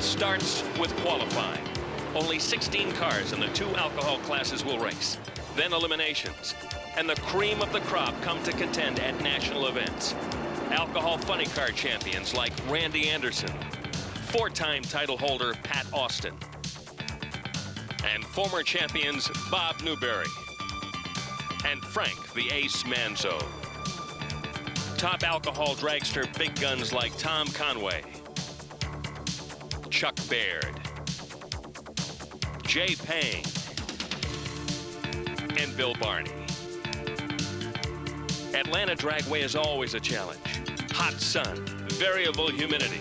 starts with qualifying. Only 16 cars in the 2 alcohol classes will race. Then eliminations. And the cream of the crop come to contend at national events. Alcohol funny car champions like Randy Anderson, 4-time title holder Pat Austin, and former champions Bob Newberry and Frank the Ace Manzo. Top alcohol dragster big guns like Tom Conway, Chuck Baird, Jay Payne, and Bill Barney. Atlanta Dragway is always a challenge. Hot sun, variable humidity,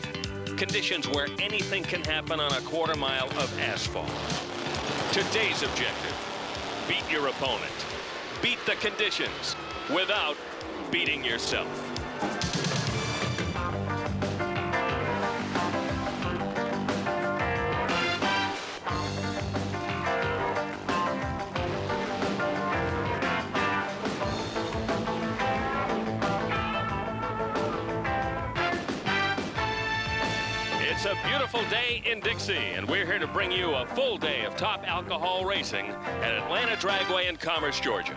conditions where anything can happen on a quarter mile of asphalt. Today's objective, beat your opponent. Beat the conditions without beating yourself. It's a beautiful day in Dixie, and we're here to bring you a full day of top alcohol racing at Atlanta Dragway in Commerce, Georgia.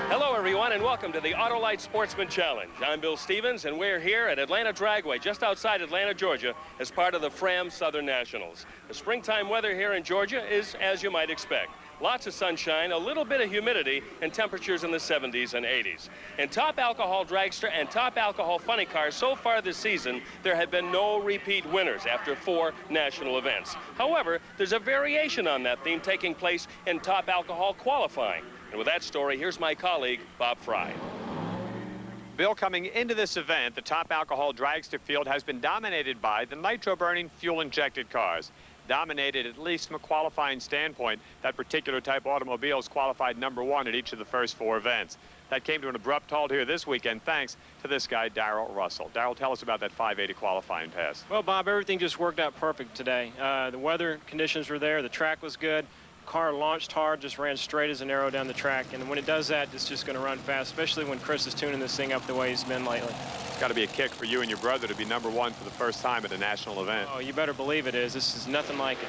Hello, everyone, and welcome to the Autolite Sportsman Challenge. I'm Bill Stevens, and we're here at Atlanta Dragway, just outside Atlanta, Georgia, as part of the Fram Southern Nationals. The springtime weather here in Georgia is as you might expect. Lots of sunshine, a little bit of humidity, and temperatures in the 70s and 80s. In top alcohol dragster and top alcohol funny cars so far this season, there have been no repeat winners after 4 national events. However, there's a variation on that theme taking place in top alcohol qualifying. And with that story, here's my colleague, Bob Fry. Bill, coming into this event, the top alcohol dragster field has been dominated by the nitro-burning, fuel-injected cars. Dominated, at least from a qualifying standpoint. That particular type of automobile is qualified #1 at each of the first 4 events. That came to an abrupt halt here this weekend thanks to this guy, Darrell Russell. Darrell, tell us about that 580 qualifying pass. Well, Bob, everything just worked out perfect today. The weather conditions were there. The track was good. Car launched hard, just ran straight as an arrow down the track. And when it does that, it's just going to run fast, especially when Chris is tuning this thing up the way he's been lately. It's got to be a kick for you and your brother to be #1 for the first time at a national event. Oh, you better believe it is. This is nothing like it.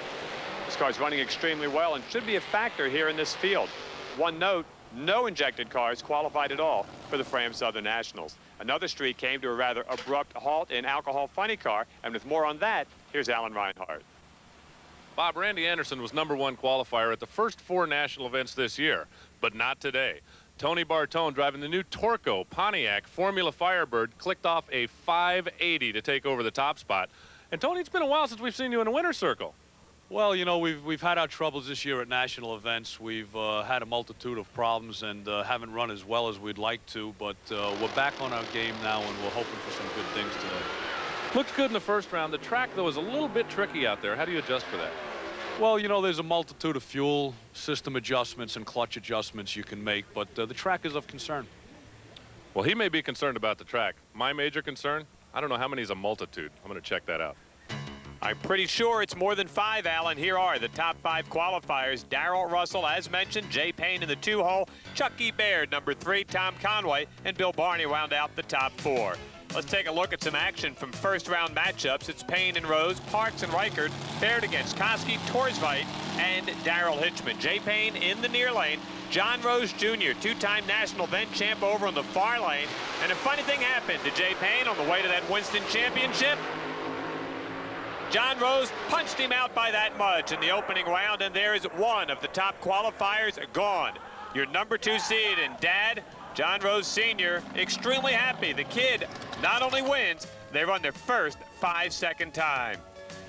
This car's running extremely well and should be a factor here in this field. One note, no injected cars qualified at all for the Fram Southern Nationals. Another streak came to a rather abrupt halt in alcohol funny car, and with more on that, here's Alan Reinhardt. Bob, Randy Anderson was #1 qualifier at the first 4 national events this year, but not today. Tony Bartone, driving the new Torco Pontiac Formula Firebird, clicked off a 580 to take over the top spot. And Tony, it's been a while since we've seen you in a winner's circle. Well, you know, we've had our troubles this year at national events. We've had a multitude of problems and haven't run as well as we'd like to, but we're back on our game now, and we're hoping for some good things today. Looked good in the first round. The track, though, is a little bit tricky out there. How do you adjust for that? Well, you know, there's a multitude of fuel system adjustments and clutch adjustments you can make, but the track is of concern. Well, he may be concerned about the track. My major concern, I don't know how many is a multitude. I'm going to check that out. I'm pretty sure it's more than 5, Alan. Here are the top 5 qualifiers. Darrell Russell, as mentioned, Jay Payne in the 2-hole, Chucky Baird, #3, Tom Conway, and Bill Barney round out the top 4. Let's take a look at some action from first-round matchups. It's Payne and Rose, Parks and Reichert, Baird against Kosky, Torstveit, and Darrell Hitchman. Jay Payne in the near lane. John Rose Jr., 2-time national event champ, over on the far lane. And a funny thing happened to Jay Payne on the way to that Winston Championship. John Rose punched him out by that much in the opening round, and there is one of the top qualifiers gone. Your #2 seed, and Dad, John Rose Sr., extremely happy. The kid not only wins, they run their first 5-second time.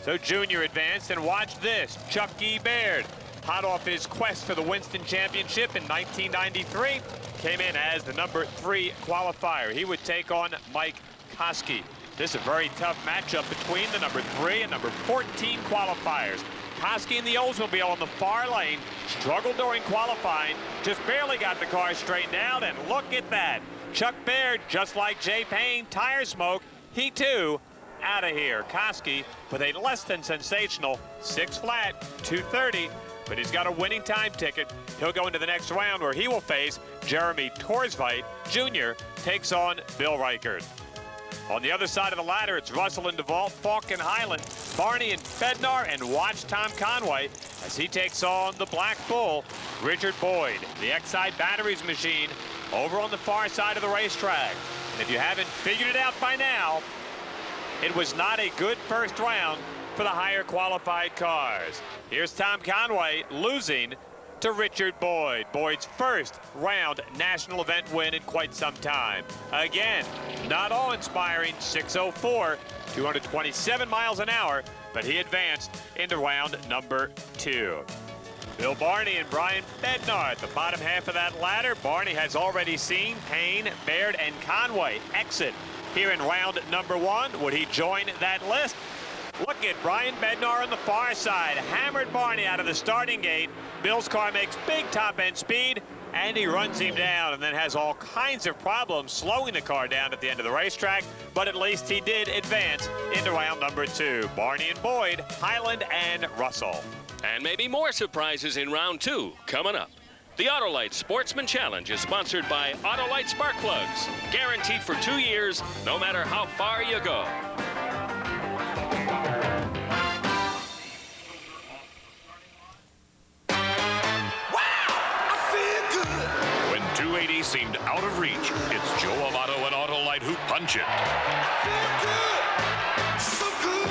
So Junior advanced, and watch this. Chucky Baird, hot off his quest for the Winston Championship in 1993, came in as the #3 qualifier. He would take on Mike Kosky. This is a very tough matchup between the #3 and #14 qualifiers. Kosky in the Oldsmobile on the far lane struggled during qualifying, just barely got the car straightened out, and look at that. Chuck Baird, just like Jay Payne, tire smoke, he too out of here. Kosky with a less than sensational 6 flat, 230, but he's got a winning time ticket. He'll go into the next round where he will face Jeremy Torstveit Jr. takes on Bill Reichert. On the other side of the ladder, it's Russell and Devault, Faulk and Hyland, Barney and Bednar, and watch Tom Conway as he takes on the Black Bull, Richard Boyd, the Exide Batteries machine, over on the far side of the racetrack. And if you haven't figured it out by now, it was not a good first round for the higher qualified cars. Here's Tom Conway losing to Richard Boyd. Boyd's first round national event win in quite some time. Again, not all inspiring, 6:04, 227 miles an hour, but he advanced into round number 2. Bill Barney and Brian Bednar at the bottom half of that ladder. Barney has already seen Payne, Baird, and Conway exit here in round number 1. Would he join that list? Look at Brian Bednar on the far side. Hammered Barney out of the starting gate. Bill's car makes big top-end speed, and he runs him down and then has all kinds of problems slowing the car down at the end of the racetrack, but at least he did advance into round number 2. Barney and Boyd, Hyland and Russell. And maybe more surprises in round 2 coming up. The Autolite Sportsman Challenge is sponsored by Autolite Spark Plugs. Guaranteed for 2 years, no matter how far you go. When 280 seemed out of reach, it's Joe Amato and Autolite who punch it. So good.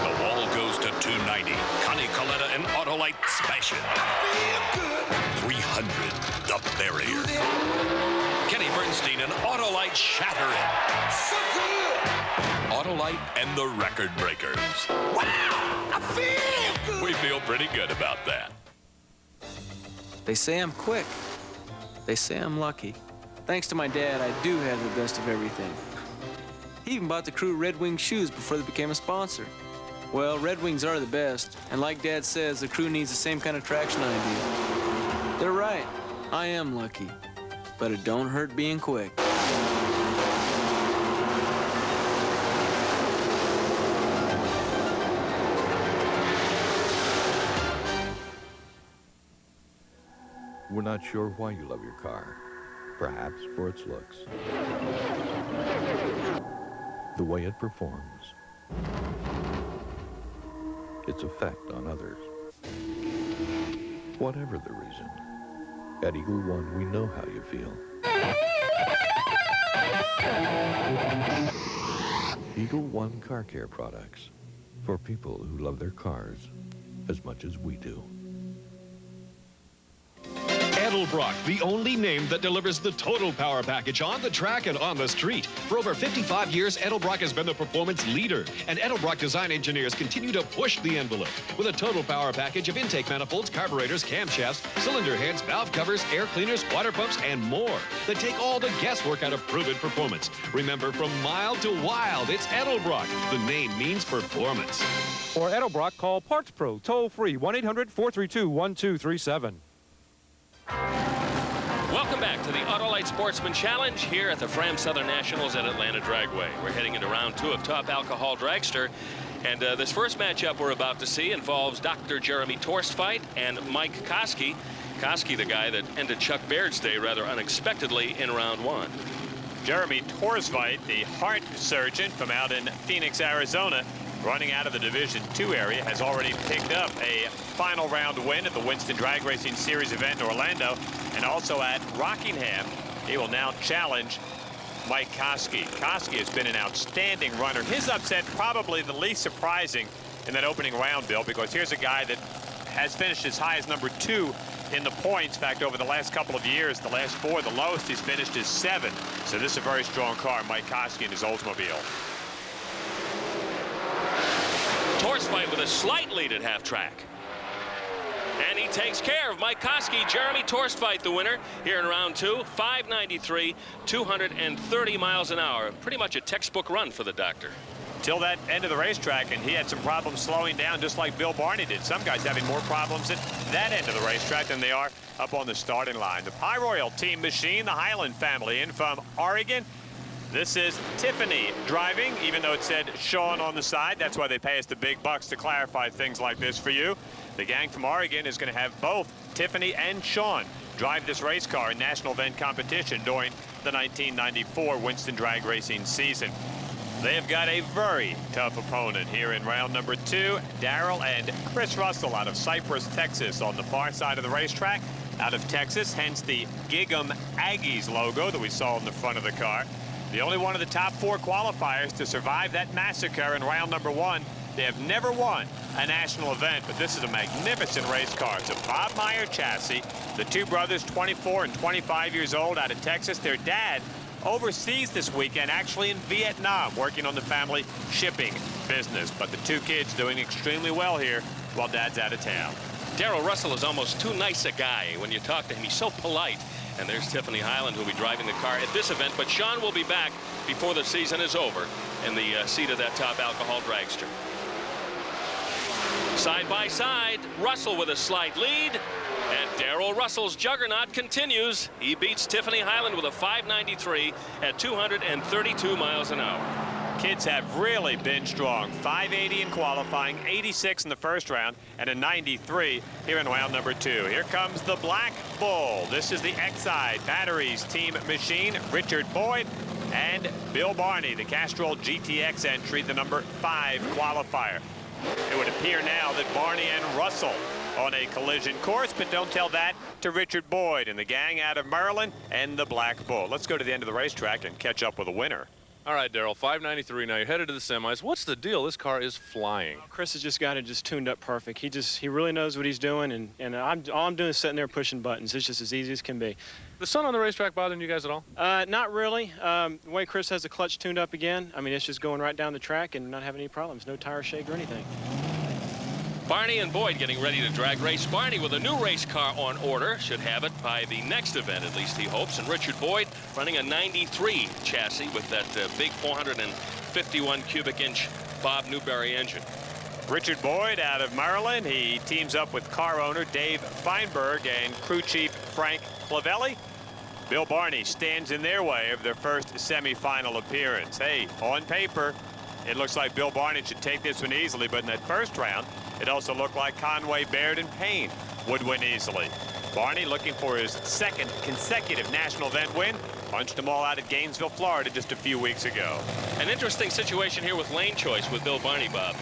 The wall goes to 290. Connie Coletta and Autolite smash it. 300, the barrier. Kenny Bernstein and Autolite shatter it. So good. Autolite and the record breakers. Wow, I feel good. We feel pretty good about that. They say I'm quick. They say I'm lucky. Thanks to my dad, I do have the best of everything. He even bought the crew Red Wing shoes before they became a sponsor. Well, Red Wings are the best, and like Dad says, the crew needs the same kind of traction I do. They're right. I am lucky, but it don't hurt being quick. We're not sure why you love your car. Perhaps for its looks, the way it performs, its effect on others. Whatever the reason, at Eagle One, we know how you feel. Eagle One Car Care products for people who love their cars as much as we do. Edelbrock, the only name that delivers the total power package on the track and on the street. For over 55 years, Edelbrock has been the performance leader, and Edelbrock design engineers continue to push the envelope with a total power package of intake manifolds, carburetors, camshafts, cylinder heads, valve covers, air cleaners, water pumps, and more that take all the guesswork out of proven performance. Remember, from mild to wild, it's Edelbrock. The name means performance. For Edelbrock, call Parts Pro, toll-free, 1-800-432-1237. Welcome back to the Autolite Sportsman Challenge here at the Fram Southern Nationals at Atlanta Dragway. We're heading into round 2 of Top Alcohol Dragster. And this first matchup we're about to see involves Dr. Jeremy Torstveit and Mike Kosky. Kosky, the guy that ended Chuck Baird's day rather unexpectedly in round 1. Jeremy Torstveit, the heart surgeon from out in Phoenix, Arizona, running out of the Division II area, has already picked up a final round win at the Winston Drag Racing Series event in Orlando and also at Rockingham. He will now challenge Mike Kosky. Kosky has been an outstanding runner. His upset probably the least surprising in that opening round, Bill, because here's a guy that has finished as high as number 2 in the points. In fact, over the last couple of years, the last 4, the lowest he's finished is 7. So this is a very strong car, Mike Kosky and his Oldsmobile. Torstveit with a slight lead at half track. And he takes care of Mike Kosky. Jeremy Torstveit, the winner here in round 2. 593, 230 miles an hour. Pretty much a textbook run for the doctor. Till that end of the racetrack, and he had some problems slowing down just like Bill Barney did. Some guys having more problems at that end of the racetrack than they are up on the starting line. The Pie Royal team machine, the Hyland family in from Oregon. This is Tiffany driving, even though it said Sean on the side. That's why they pay us the big bucks to clarify things like this for you. The gang from Oregon is going to have both Tiffany and Sean drive this race car in national event competition during the 1994 Winston Drag Racing season. They've got a very tough opponent here in round number 2. Darrell and Chris Russell out of Cypress, Texas, on the far side of the racetrack. Out of Texas, hence the Gig'em Aggies logo that we saw in the front of the car. The only one of the top 4 qualifiers to survive that massacre in round number 1. They have never won a national event, but this is a magnificent race car. It's a Bob Meyer chassis. The two brothers, 24 and 25 years old, out of Texas. Their dad overseas this weekend, actually in Vietnam, working on the family shipping business. But the two kids doing extremely well here while Dad's out of town. Darrell Russell is almost too nice a guy when you talk to him. He's so polite. And there's Tiffany Hyland, who'll be driving the car at this event. But Sean will be back before the season is over in the seat of that top alcohol dragster. Side by side, Russell with a slight lead. And Darrell Russell's juggernaut continues. He beats Tiffany Hyland with a 593 at 232 miles an hour. Kids have really been strong. 580 in qualifying, 86 in the first round, and a 93 here in round number 2. Here comes the Black Bull. This is the Exide Batteries team machine. Richard Boyd and Bill Barney, the Castrol GTX entry, the number 5 qualifier. It would appear now that Barney and Russell on a collision course, but don't tell that to Richard Boyd and the gang out of Maryland and the Black Bull. Let's go to the end of the racetrack and catch up with a winner. All right, Darrell, 593. Now you're headed to the semis. What's the deal? This car is flying. Chris has just got it just tuned up perfect. He really knows what he's doing, and all I'm doing is sitting there pushing buttons. It's just as easy as can be. The sun on the racetrack bothering you guys at all? Not really. The way Chris has the clutch tuned up again, I mean, it's just going right down the track and not having any problems. No tire shake or anything. Barney and Boyd getting ready to drag race. Barney with a new race car on order. Should have it by the next event, at least he hopes. And Richard Boyd running a 93 chassis with that big 451 cubic inch Bob Newberry engine. Richard Boyd out of Maryland. He teams up with car owner Dave Feinberg and crew chief Frank Clavelli. Bill Barney stands in their way of their first semifinal appearance. Hey, on paper, it looks like Bill Barney should take this one easily, but in that first round, it also looked like Conway, Baird, and Payne would win easily. Barney looking for his second consecutive national event win. Punched them all out at Gainesville, Florida just a few weeks ago. An interesting situation here with lane choice with Bill Barney, Bob.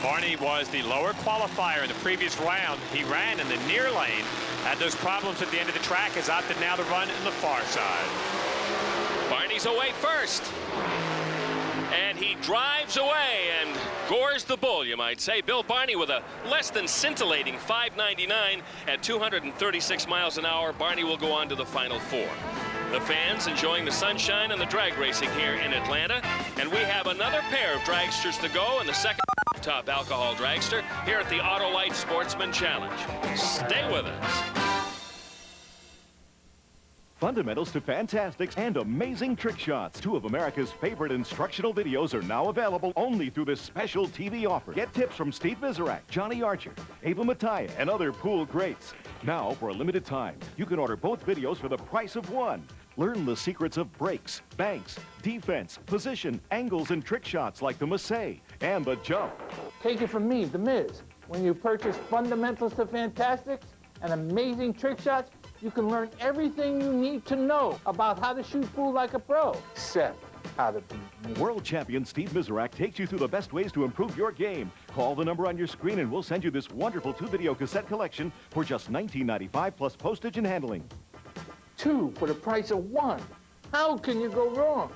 Barney was the lower qualifier in the previous round. He ran in the near lane, had those problems at the end of the track, has opted now to run in the far side. Barney's away first. And he drives away and gores the bull, you might say. Bill Barney with a less than scintillating 599 at 236 miles an hour. Barney will go on to the final 4. The fans enjoying the sunshine and the drag racing here in Atlanta. And we have another pair of dragsters to go in the second top alcohol dragster here at the Autolite Sportsman Challenge. Stay with us. Fundamentals to fantastics and amazing trick shots. 2 of America's favorite instructional videos are now available only through this special TV offer. Get tips from Steve Vizerac, Johnny Archer, Ava Mataya, and other pool greats. Now, for a limited time, you can order both videos for the price of one. Learn the secrets of brakes, banks, defense, position, angles, and trick shots like the Massey and the jump. Take it from me, The Miz. When you purchase Fundamentals to Fantastics and amazing trick shots, you can learn everything you need to know about how to shoot pool like a pro, except how to be me. World champion Steve Vizerac takes you through the best ways to improve your game. Call the number on your screen and we'll send you this wonderful 2-video cassette collection for just $19.95 plus postage and handling. 2 for the price of 1. How can you go wrong?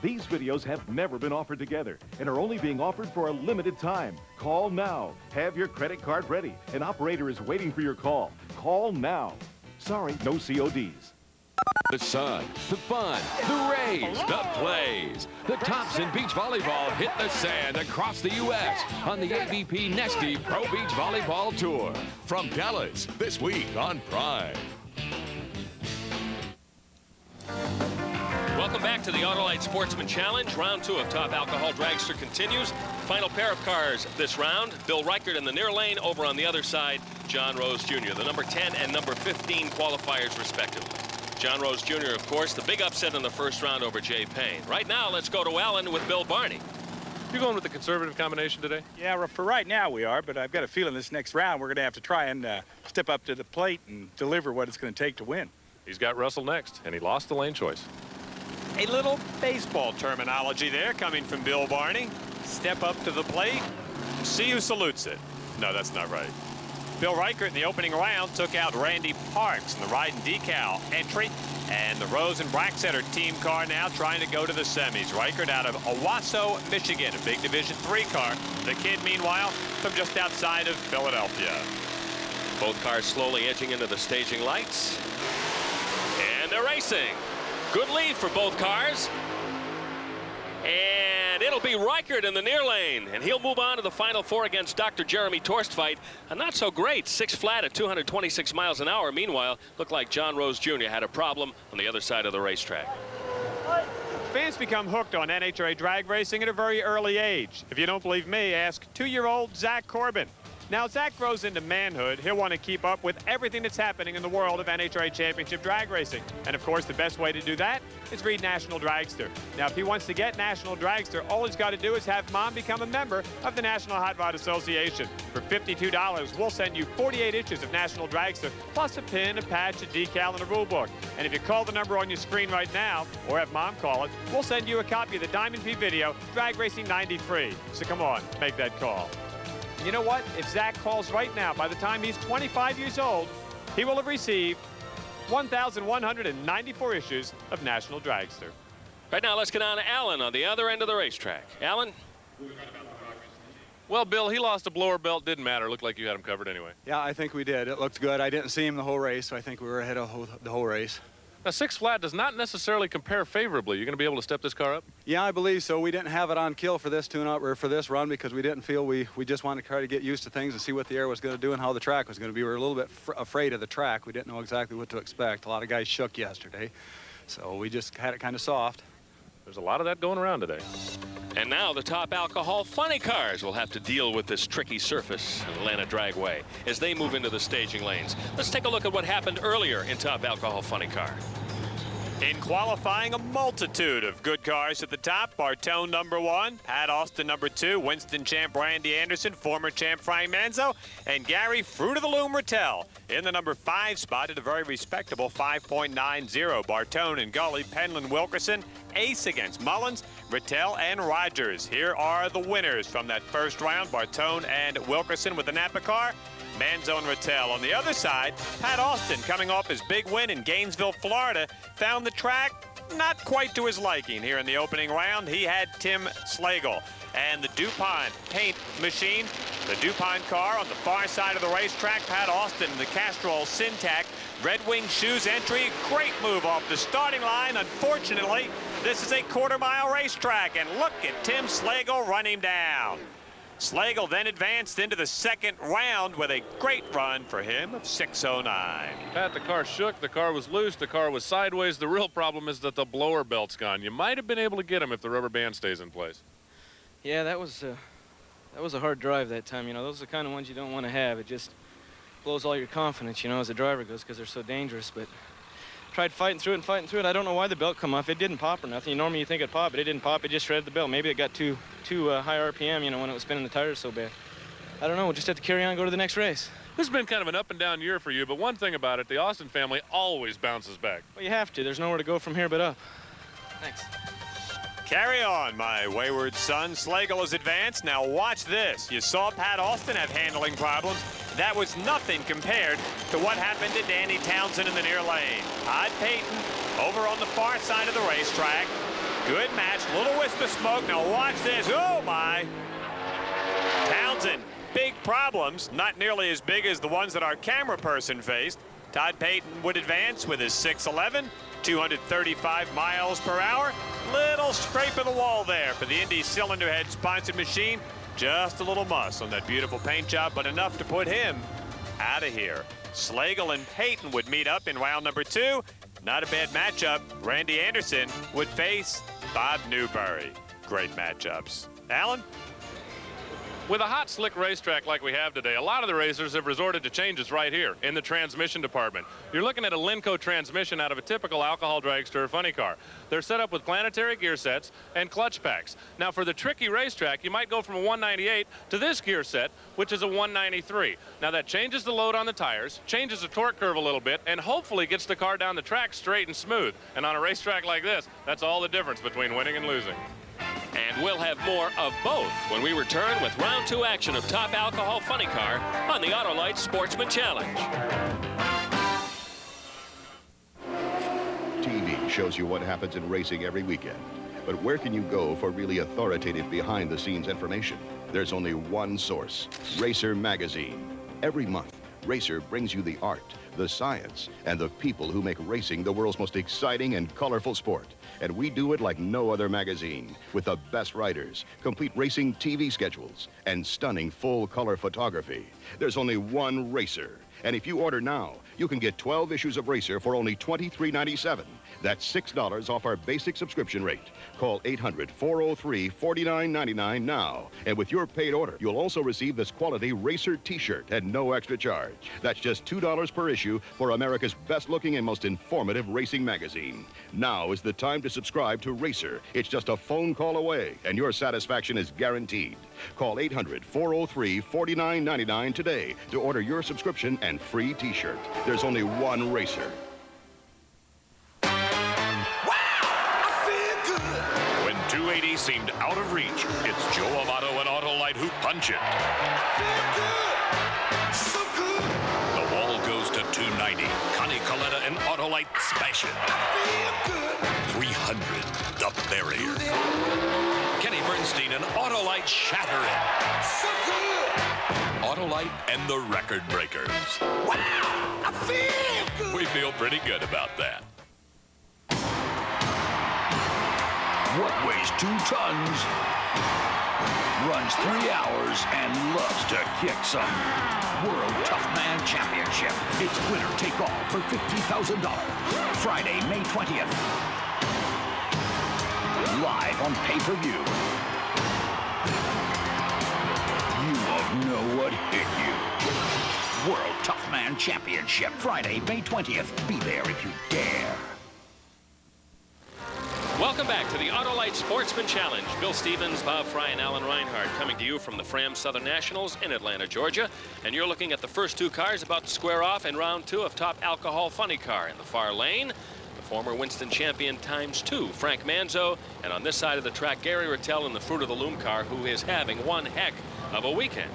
These videos have never been offered together and are only being offered for a limited time. Call now. Have your credit card ready. An operator is waiting for your call. Call now. Sorry, no CODs. The sun, the fun, the rays, the plays. The tops in beach volleyball hit the sand across the U.S. on the AVP Nesty Pro Beach Volleyball Tour. From Dallas, this week on Prime. Welcome back to the Autolite Sportsman Challenge. Round 2 of Top Alcohol Dragster continues. Final pair of cars this round. Bill Reichert in the near lane. Over on the other side, John Rose Jr., the number 10 and number 15 qualifiers, respectively. John Rose Jr., of course, the big upset in the first round over Jay Payne. Right now, let's go to Allen with Bill Barney. You going with the conservative combination today? Yeah, for right now we are, but I've got a feeling this next round we're going to have to try and step up to the plate and deliver what it's going to take to win. He's got Russell next, and he lost the lane choice. A little baseball terminology there coming from Bill Barney. Step up to the plate, see who salutes it. No, that's not right. Bill Reichert in the opening round took out Randy Parks in the ride and decal entry. And the Rose and Braxeter team car now trying to go to the semis. Reichert out of Owasso, Michigan, a big Division III car. The kid, meanwhile, from just outside of Philadelphia. Both cars slowly edging into the staging lights. And they're racing. Good lead for both cars. And it'll be Reichert in the near lane. And he'll move on to the Final Four against Dr. Jeremy Torstveit. A not so great 6 flat at 226 miles an hour. Meanwhile, looked like John Rose Jr. had a problem on the other side of the racetrack. Fans become hooked on NHRA drag racing at a very early age. If you don't believe me, ask 2-year-old Zach Corbin. Now, Zach grows into manhood. He'll want to keep up with everything that's happening in the world of NHRA Championship drag racing. And, of course, the best way to do that is read National Dragster. Now, if he wants to get National Dragster, all he's got to do is have Mom become a member of the National Hot Rod Association. For $52, we'll send you 48 issues of National Dragster, plus a pin, a patch, a decal, and a rule book. And if you call the number on your screen right now, or have Mom call it, we'll send you a copy of the Diamond P video, Drag Racing 93. So come on, make that call. You know what? If Zach calls right now, by the time he's 25 years old, he will have received 1,194 issues of National Dragster. Right now, let's get on to Alan on the other end of the racetrack. Alan? Well, Bill, he lost a blower belt. Didn't matter. Looked like you had him covered anyway. Yeah, I think we did. It looked good. I didn't see him the whole race, so I think we were ahead of the whole race. Now, 6 flat does not necessarily compare favorably. You're going to be able to step this car up? Yeah, I believe so. We didn't have it on kill for this tune-up or for this run because we didn't feel we just wanted to try to get used to things and see what the air was going to do and how the track was going to be. We were a little bit afraid of the track. We didn't know exactly what to expect. A lot of guys shook yesterday, so we just had it kind of soft. There's a lot of that going around today. And now the Top Alcohol funny cars will have to deal with this tricky surface in Atlanta Dragway as they move into the staging lanes. Let's take a look at what happened earlier in Top Alcohol funny car. In qualifying, a multitude of good cars at the top. Bartone #1, Pat Austin #2, Winston champ Randy Anderson, former champ Frank Manzo, and Gary Fruit of the Loom Rettell in the #5 spot at a very respectable 5.90. Bartone and Gulley, Penland, Wilkerson, ace against Mullins, Rettell, and Rogers. Here are the winners from that first round. Bartone and Wilkerson with the Napa car. Manzo and Rettell. On the other side, Pat Austin, coming off his big win in Gainesville, Florida, found the track not quite to his liking here in the opening round. He had Tim Slagle. And the DuPont paint machine, the DuPont car on the far side of the racetrack. Pat Austin, the Castrol Syntac, Red Wing Shoes entry. Great move off the starting line. Unfortunately, this is a quarter-mile racetrack. And look at Tim Slagle run him down. Slagle then advanced into the second round with a great run for him of 6:09. Pat, the car shook, the car was loose, the car was sideways. The real problem is that the blower belt's gone. You might have been able to get him if the rubber band stays in place. Yeah, that was a hard drive that time. You know, those are the kind of ones you don't want to have. It just blows all your confidence, you know, as a driver goes, because they're so dangerous. But tried fighting through it. I don't know why the belt come off. It didn't pop or nothing. Normally you think it popped, but it didn't pop. It just shredded the belt. Maybe it got too high RPM, you know, when it was spinning the tires so bad. I don't know. We'll just have to carry on and go to the next race. This has been kind of an up and down year for you, but one thing about it, the Austin family always bounces back. Well, you have to. There's nowhere to go from here but up. Thanks. Carry on, my wayward son. Slagle is advanced. Now watch this. You saw Pat Austin have handling problems. That was nothing compared to what happened to Danny Townsend in the near lane. Todd Payton over on the far side of the racetrack. Good match. Little wisp of smoke. Now watch this. Oh, my. Townsend, big problems. Not nearly as big as the ones that our camera person faced. Todd Payton would advance with his 6'11", 235 miles per hour. Little scrape of the wall there for the Indy cylinder head sponsored machine. Just a little muss on that beautiful paint job, but enough to put him out of here. Slagle and Payton would meet up in round #2. Not a bad matchup. Randy Anderson would face Bob Newberry. Great matchups. Alan? With a hot, slick racetrack like we have today, a lot of the racers have resorted to changes right here in the transmission department. You're looking at a Linco transmission out of a typical alcohol dragster or funny car. They're set up with planetary gear sets and clutch packs. Now, for the tricky racetrack, you might go from a 198 to this gear set, which is a 193. Now, that changes the load on the tires, changes the torque curve a little bit, and hopefully gets the car down the track straight and smooth. And on a racetrack like this, that's all the difference between winning and losing. And we'll have more of both when we return with round 2 action of Top Alcohol Funny Car on the Autolite Sportsman Challenge. TV shows you what happens in racing every weekend. But where can you go for really authoritative behind-the-scenes information? There's only one source, Racer Magazine. Every month, Racer brings you the art, the science, and the people who make racing the world's most exciting and colorful sport. And we do it like no other magazine, with the best writers, complete racing TV schedules, and stunning full-color photography. There's only one Racer. And if you order now, you can get 12 issues of Racer for only $23.97. That's $6 off our basic subscription rate. Call 800-403-4999 now. And with your paid order, you'll also receive this quality Racer t-shirt at no extra charge. That's just $2 per issue for America's best-looking and most informative racing magazine. Now is the time to subscribe to Racer. It's just a phone call away, and your satisfaction is guaranteed. Call 800-403-4999 today to order your subscription and free t-shirt. There's only one Racer. When 280 seemed out of reach, it's Joe Amato and Autolite who punch it. So good. The wall goes to 290. Connie Coletta and Autolite smash it. 300, the barrier. Kenny Bernstein and Autolite shatter it. So good. Autolite and the record breakers. Wow, I feel good. We feel pretty good about that. What weighs 2 tons, runs 3 hours, and loves to kick some World Tough Man Championship. It's winner take all for $50,000. Friday, May 20th. Live on pay-per-view. You won't know what hit you. World Tough Man Championship, Friday, May 20th. Be there if you dare. Welcome back to the Autolite Sportsman Challenge. Bill Stevens, Bob Fry, and Alan Reinhardt coming to you from the Fram Southern Nationals in Atlanta, Georgia. And you're looking at the first 2 cars about to square off in round 2 of Top Alcohol Funny Car. In the far lane, the former Winston champion ×2, Frank Manzo. And on this side of the track, Gary Rettell in the Fruit of the Loom car, who is having one heck of a weekend.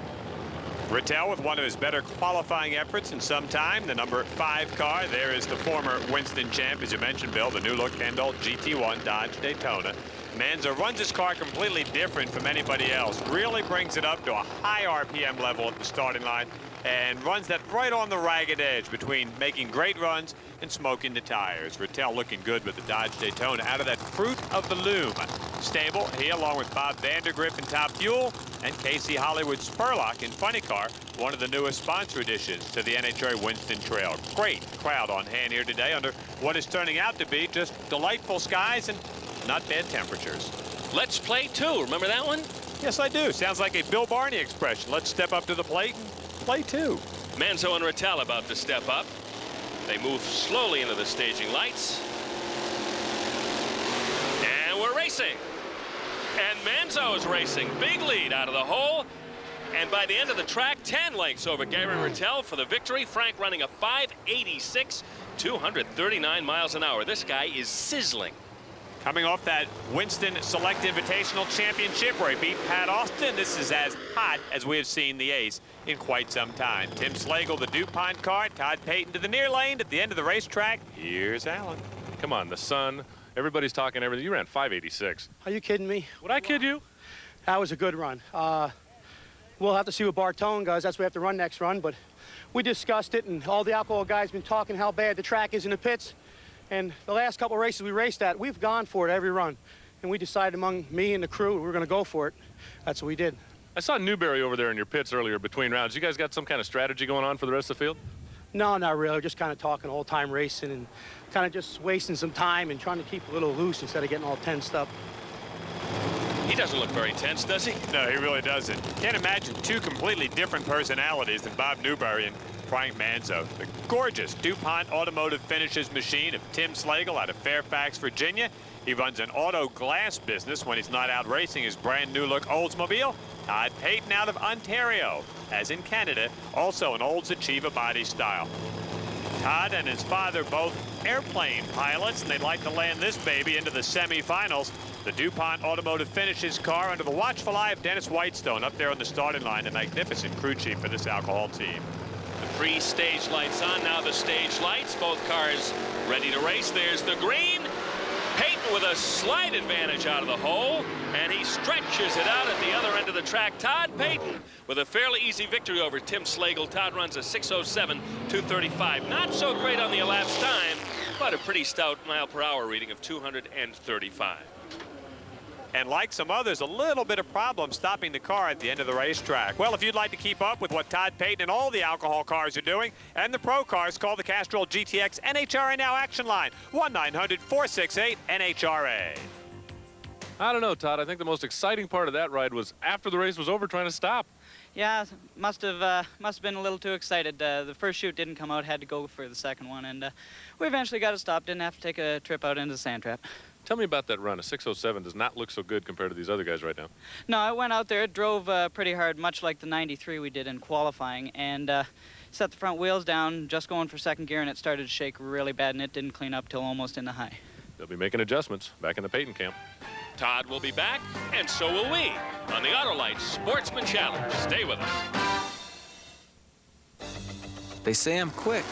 Rettell with one of his better qualifying efforts in some time. The number 5 car. There is the former Winston champ, as you mentioned, Bill, the new look Kendall GT1 Dodge Daytona. Manzo runs his car completely different from anybody else. Really brings it up to a high RPM level at the starting line and runs that right on the ragged edge between making great runs and smoking the tires. Rettell looking good with the Dodge Daytona out of that Fruit of the Loom stable. He, along with Bob Vandergriff in Top Fuel and Casey Hollywood Spurlock in Funny Car, one of the newest sponsor additions to the NHRA Winston Trail. Great crowd on hand here today under what is turning out to be just delightful skies and not bad temperatures. Let's play 2. Remember that one? Yes, I do. Sounds like a Bill Barney expression. Let's step up to the plate and play 2. Manzo and Rettell about to step up. They move slowly into the staging lights. And we're racing. And Manzo is racing. Big lead out of the hole. And by the end of the track, 10 lengths over Gary Rettell for the victory. Frank running a 586, 239 miles an hour. This guy is sizzling. Coming off that Winston Select Invitational Championship where he beat Pat Austin, this is as hot as we have seen the ace in quite some time. Tim Slagle, the DuPont car, Todd Payton to the near lane at the end of the racetrack. Here's Alan. Come on, the sun. Everybody's talking everything. You ran 586. Are you kidding me? Would I kid you? That was a good run. We'll have to see what Bartone does. That's what we have to run next run. But we discussed it, and all the alcohol guys been talking how bad the track is in the pits. And the last couple of races we raced at, we've gone for it every run. And we decided among me and the crew, we were going to go for it. That's what we did. I saw Newberry over there in your pits earlier between rounds. You guys got some kind of strategy going on for the rest of the field? No, not really. Just kind of talking old-time racing and kind of just wasting some time and trying to keep a little loose instead of getting all tensed up. He doesn't look very tense, does he? No, he really doesn't. Can't imagine two completely different personalities than Bob Newberry and Frank Manzo. The gorgeous DuPont automotive finishes machine of Tim Slagle out of Fairfax, Virginia. He runs an auto glass business when he's not out racing his brand new look Oldsmobile. Todd Payton out of Ontario, as in Canada, also an Olds Achiever body style. Todd and his father both airplane pilots, and they'd like to land this baby into the semifinals. The DuPont Automotive finishes car under the watchful eye of Dennis Whitestone up there on the starting line, a magnificent crew chief for this alcohol team. The pre-stage lights on, now the stage lights. Both cars ready to race. There's the green. Payton with a slight advantage out of the hole, and he stretches it out at the other end of the track. Todd Payton with a fairly easy victory over Tim Slagle. Todd runs a 6:07.235. Not so great on the elapsed time, but a pretty stout mile-per-hour reading of 235. And like some others, a little bit of problem stopping the car at the end of the racetrack. Well, if you'd like to keep up with what Todd Payton and all the alcohol cars are doing, and the pro cars, call the Castrol GTX NHRA Now action line, 1-900-468-NHRA. I don't know, Todd. I think the most exciting part of that ride was after the race was over trying to stop. Yeah, must have been a little too excited. The first chute didn't come out, had to go for the second one, and we eventually got it stopped, didn't have to take a trip out into the sand trap. Tell me about that run. A 6:07 does not look so good compared to these other guys right now. No, I went out there, drove pretty hard, much like the 93 we did in qualifying, and set the front wheels down, just going for second gear, and it started to shake really bad, and it didn't clean up till almost in the high. They'll be making adjustments back in the Payton camp. Todd will be back, and so will we, on the Autolite Sportsman Challenge. Stay with us. They say I'm quick.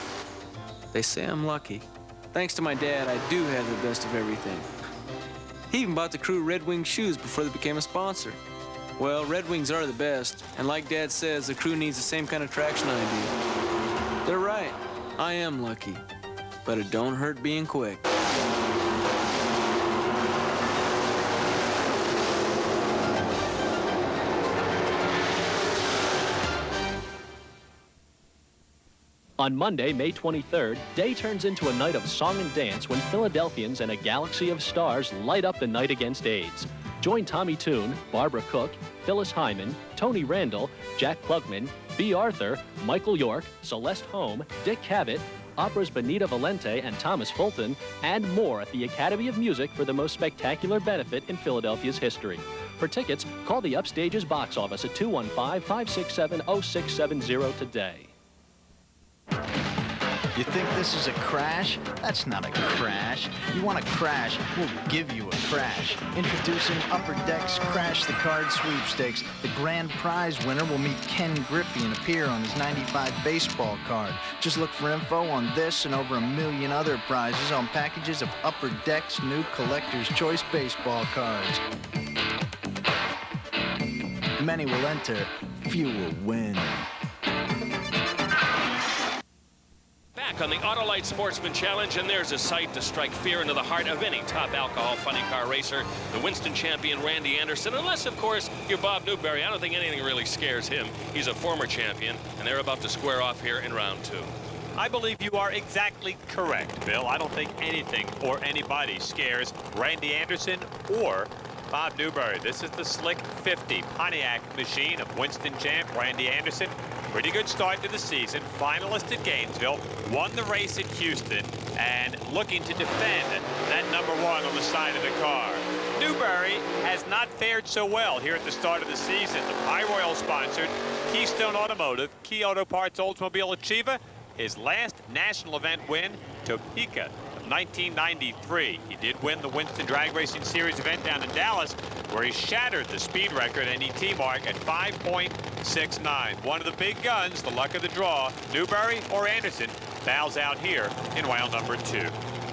They say I'm lucky. Thanks to my dad, I do have the best of everything. He even bought the crew Red Wing shoes before they became a sponsor. Well, Red Wings are the best, and like Dad says, the crew needs the same kind of traction I do. They're right. I am lucky, but it don't hurt being quick. On Monday, May 23rd, day turns into a night of song and dance when Philadelphians and a galaxy of stars light up the night against AIDS. Join Tommy Toon, Barbara Cook, Phyllis Hyman, Tony Randall, Jack Klugman, B. Arthur, Michael York, Celeste Holm, Dick Cavett, Opera's Benita Valente and Thomas Fulton, and more at the Academy of Music for the most spectacular benefit in Philadelphia's history. For tickets, call the Upstage's box office at 215-567-0670 today. You think this is a crash? That's not a crash. You want a crash, we'll give you a crash. Introducing Upper Deck's Crash the Card Sweepstakes. The grand prize winner will meet Ken Griffey and appear on his 95 baseball card. Just look for info on this and over 1 million other prizes on packages of Upper Deck's new Collector's Choice baseball cards. Many will enter, few will win. Back on the Autolite Sportsman Challenge, and there's a sight to strike fear into the heart of any top alcohol funny car racer, the Winston champion Randy Anderson, unless, of course, you're Bob Newberry. I don't think anything really scares him. He's a former champion, and they're about to square off here in round 2. I believe you are exactly correct, Bill. I don't think anything or anybody scares Randy Anderson or Bob Newberry. This is the Slick 50 Pontiac machine of Winston champ Randy Anderson. Pretty good start to the season. Finalist at Gainesville, won the race at Houston, and looking to defend that #1 on the side of the car. Newberry has not fared so well here at the start of the season. The Pie-Royal sponsored Keystone Automotive, Key Auto Parts Oldsmobile Achiever, his last national event win, Topeka, 1993. He did win the Winston Drag Racing Series event down in Dallas, where he shattered the speed record NET mark at 5.69. One of the big guns, the luck of the draw, Newberry or Anderson, bows out here in round number 2.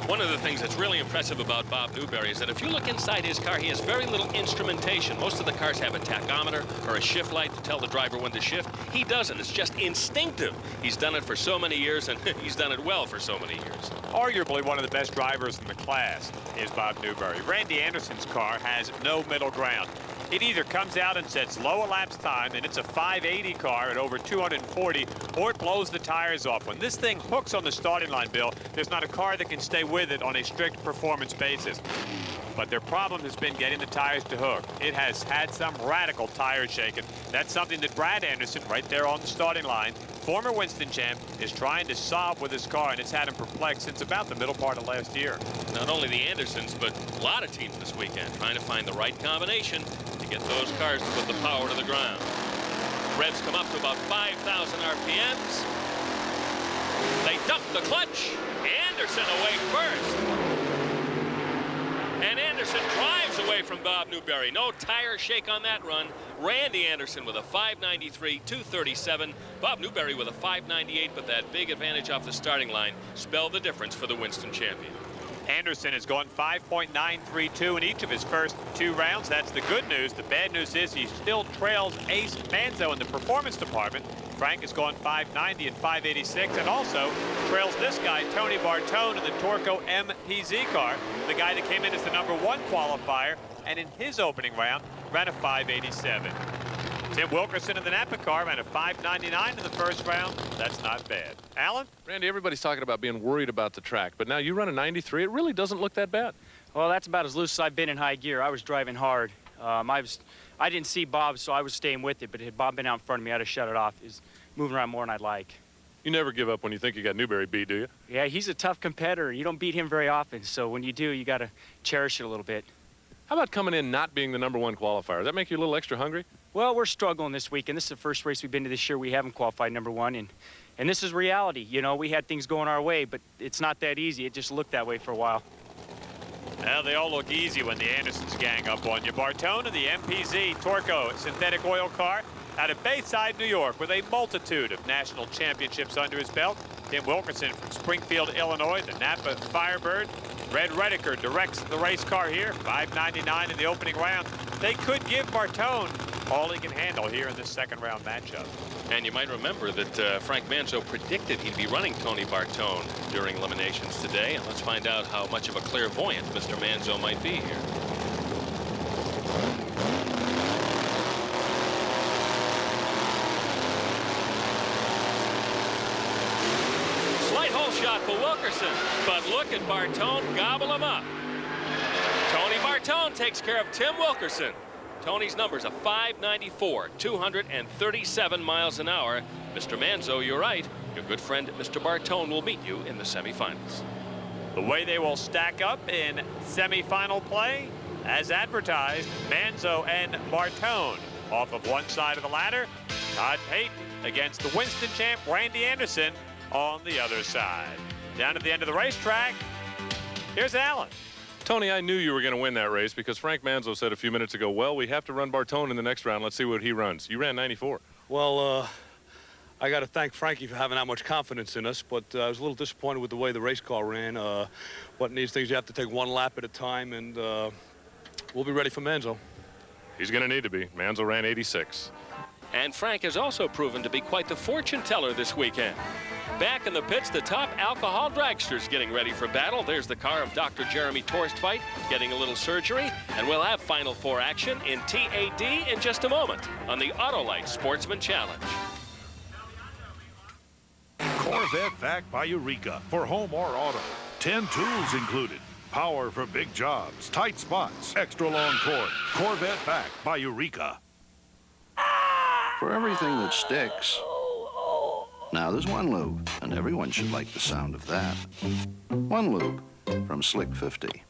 One of the things that's really impressive about Bob Newberry is that if you look inside his car, he has very little instrumentation. Most of the cars have a tachometer or a shift light to tell the driver when to shift. He doesn't. It's just instinctive. He's done it for so many years, and he's done it well for so many years. Arguably one of the best drivers in the class is Bob Newberry. Randy Anderson's car has no middle ground. It either comes out and sets low elapsed time, and it's a 580 car at over 240, or it blows the tires off. When this thing hooks on the starting line, Bill, there's not a car that can stay with it on a strict performance basis. but their problem has been getting the tires to hook. It has had some radical tire shaking. That's something that Brad Anderson, right there on the starting line, former Winston champ, is trying to solve with his car, and it's had him perplexed since about the middle part of last year. Not only the Andersons, but a lot of teams this weekend trying to find the right combination to get those cars to put the power to the ground. Revs come up to about 5,000 RPMs. They dump the clutch. Anderson away first. And Anderson drives away from Bob Newberry. No tire shake on that run. Randy Anderson with a 593, 237. Bob Newberry with a 598, but that big advantage off the starting line spelled the difference for the Winston champion. Anderson has gone 5.932 in each of his first 2 rounds. That's the good news. The bad news is he still trails ace Manzo in the performance department. Frank has gone 590 and 586, and also trails this guy, Tony Bartone, in the Torco MPZ car, the guy that came in as the #1 qualifier, and in his opening round ran a 587. Tim Wilkerson in the Napa car ran a 599 in the first round. That's not bad. Alan? Randy, everybody's talking about being worried about the track, but now you run a 93. It really doesn't look that bad. Well, that's about as loose as I've been in high gear. I was driving hard. I didn't see Bob, so I was staying with it, but had Bob been out in front of me, I'd have shut it off. He's moving around more than I'd like. You never give up when you think you got Newberry beat, do you? Yeah, he's a tough competitor. You don't beat him very often, so when you do, you got to cherish it a little bit. How about coming in not being the #1 qualifier? Does that make you a little extra hungry? Well, we're struggling this week, and this is the first race we've been to this year. We haven't qualified #1, and this is reality. You know, we had things going our way, but it's not that easy. It just looked that way for a while. Well, they all look easy when the Andersons gang up on you. Bartone in the MPZ Torco synthetic oil car out of Bayside, New York, with a multitude of national championships under his belt. Tim Wilkerson from Springfield, Illinois, the Napa Firebird. Red Reichert directs the race car here, 599 in the opening round. They could give Bartone all he can handle here in this second round matchup. And you might remember that Frank Manzo predicted he'd be running Tony Bartone during eliminations today. And let's find out how much of a clairvoyant Mr. Manzo might be here. Slight hole shot for Wilkerson, but look at Bartone gobble him up. Tony Bartone takes care of Tim Wilkerson. Tony's number's a 594, 237 miles an hour. Mr. Manzo, you're right. Your good friend, Mr. Bartone, will meet you in the semifinals. The way they will stack up in semifinal play, as advertised, Manzo and Bartone. Off of one side of the ladder, Todd Payne against the Winston champ, Randy Anderson, on the other side. Down at the end of the racetrack, here's Alan. Tony, I knew you were going to win that race because Frank Manzo said a few minutes ago, well, we have to run Bartone in the next round. Let's see what he runs. You ran 94. Well, I got to thank Frankie for having that much confidence in us, but I was a little disappointed with the way the race car ran. But in these things, you have to take one lap at a time, and we'll be ready for Manzo. He's going to need to be. Manzo ran 86. And Frank has also proven to be quite the fortune teller this weekend. Back in the pits, the top alcohol dragster's getting ready for battle. There's the car of Dr. Jeremy Torstveit getting a little surgery. And we'll have Final Four action in TAD in just a moment on the Autolite Sportsman Challenge. Corvette Vac by Eureka for home or auto. 10 tools included. Power for big jobs, tight spots, extra long cord. Corvette Vac by Eureka. For everything that sticks. Now there's one lube, and everyone should like the sound of that. One lube from Slick 50.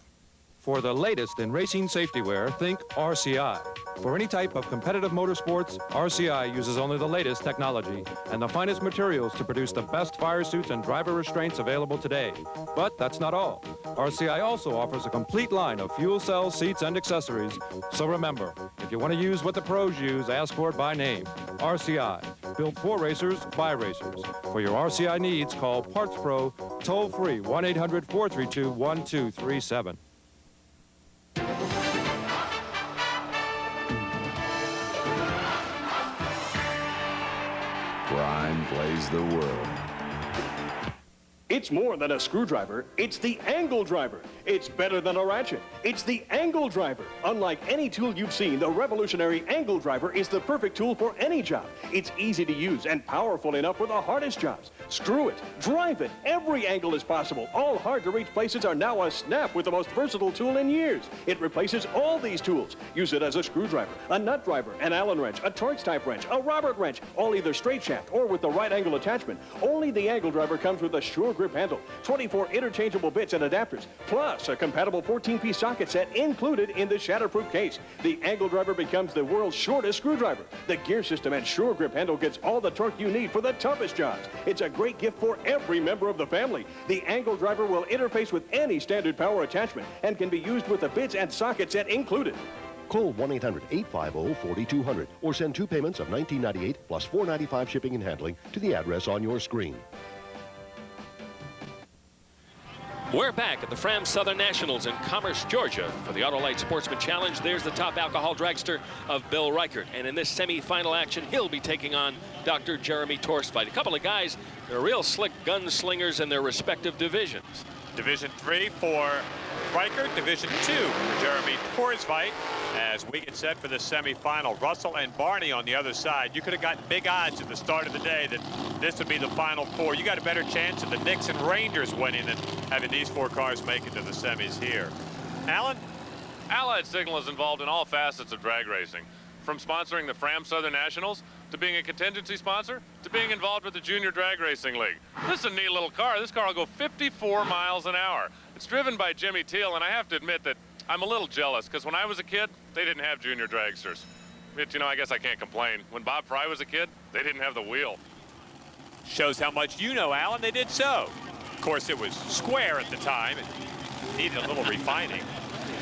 For the latest in racing safety wear, think RCI. For any type of competitive motorsports, RCI uses only the latest technology and the finest materials to produce the best fire suits and driver restraints available today. But that's not all. RCI also offers a complete line of fuel cells, seats, and accessories. So remember, if you want to use what the pros use, ask for it by name. RCI, built for racers by racers. For your RCI needs, call Parts Pro, toll-free, 1-800-432-1237. Crime plays the world. It's more than a screwdriver, it's the angle driver. It's better than a ratchet. It's the angle driver. Unlike any tool you've seen, the revolutionary angle driver is the perfect tool for any job. It's easy to use and powerful enough for the hardest jobs. Screw it, drive it, every angle is possible. All hard-to-reach places are now a snap with the most versatile tool in years. It replaces all these tools. Use it as a screwdriver, a nut driver, an Allen wrench, a Torx-type wrench, a Robert wrench, all either straight shaft or with the right angle attachment. Only the angle driver comes with a sure grip handle, 24 interchangeable bits and adapters, plus a compatible 14-piece socket set included in the shatterproof case. The angle driver becomes the world's shortest screwdriver. The gear system and sure grip handle gets all the torque you need for the toughest jobs. It's a great gift for every member of the family. The angle driver will interface with any standard power attachment and can be used with the bits and socket set included. Call 1-800-850-4200 or send 2 payments of $19.98 plus $4.95 shipping and handling to the address on your screen. We're back at the Fram Southern Nationals in Commerce, Georgia for the Autolite Sportsman Challenge. There's the top alcohol dragster of Bill Reichert. And in this semifinal action, he'll be taking on Dr. Jeremy Torstveit. A couple of guys that are real slick gunslingers in their respective divisions. Division 3 for Reichert, Division 2 for Jeremy Torstveit. As we get set for the semifinal, Russell and Barney on the other side. You could have gotten big odds at the start of the day that this would be the final four. You got a better chance of the Knicks and Rangers winning than having these 4 cars make it to the semis here. Alan? Allied Signal is involved in all facets of drag racing, from sponsoring the Fram Southern Nationals to being a contingency sponsor to being involved with the Junior Drag Racing League. This is a neat little car. This car will go 54 miles an hour. It's driven by Jimmy Teal, and I have to admit that I'm a little jealous because when I was a kid, they didn't have junior dragsters. But, you know, I guess I can't complain. When Bob Fry was a kid, they didn't have the wheel. Shows how much you know, Alan. They did so. Of course, it was square at the time. It needed a little refining.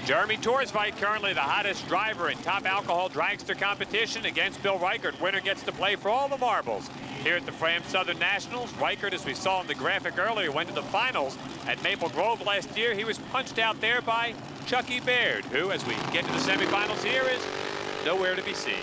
Jeremy Torstveit, currently the hottest driver in top alcohol dragster competition against Bill Reichert. Winner gets to play for all the marbles. Here at the Fram Southern Nationals, Reichert, as we saw in the graphic earlier, went to the finals at Maple Grove last year. He was punched out there by Chucky Baird, who, as we get to the semifinals here, is nowhere to be seen.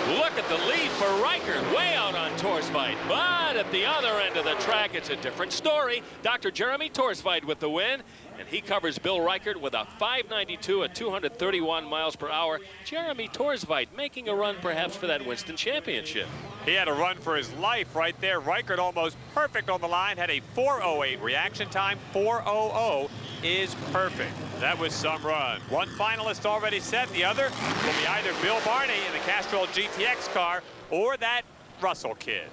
Look at the lead for Reichert, way out on Torstveit. But at the other end of the track, it's a different story. Dr. Jeremy Torstveit with the win, and he covers Bill Reichert with a 592 at 231 miles per hour. Jeremy Torstveit making a run perhaps for that Winston Championship. He had a run for his life right there. Reichert almost perfect on the line, had a 4:08 reaction time. 4:00 is perfect. That was some run. One finalist already set. The other will be either Bill Barney in the Castrol GTX car or that Russell kid.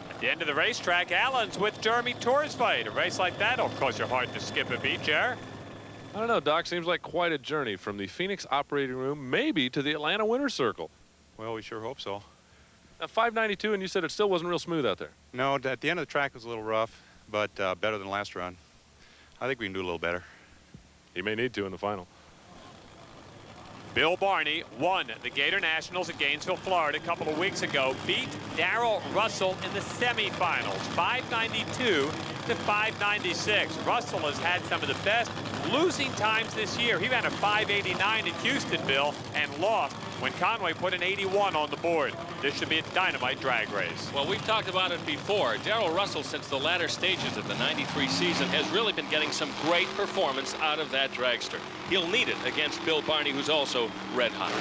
At the end of the racetrack, Allen's with Jeremy Torstveit. A race like that will cause your heart to skip a beat, Jer. I don't know, Doc. Seems like quite a journey from the Phoenix operating room, maybe to the Atlanta winner's circle. Well, we sure hope so. Now, 592, and you said it still wasn't real smooth out there. No, at the end of the track was a little rough, but better than last run. I think we can do a little better. He may need to in the final. Bill Barney won the Gator Nationals at Gainesville, Florida a couple of weeks ago. Beat Darrell Russell in the semifinals, 592 to 596. Russell has had some of the best losing times this year. He ran a 589 in Houston, Bill, and lost when Conway put an 81 on the board. This should be a dynamite drag race. Well, we've talked about it before. Darrell Russell, since the latter stages of the 93 season, has really been getting some great performance out of that dragster. He'll need it against Bill Barney, who's also red hot.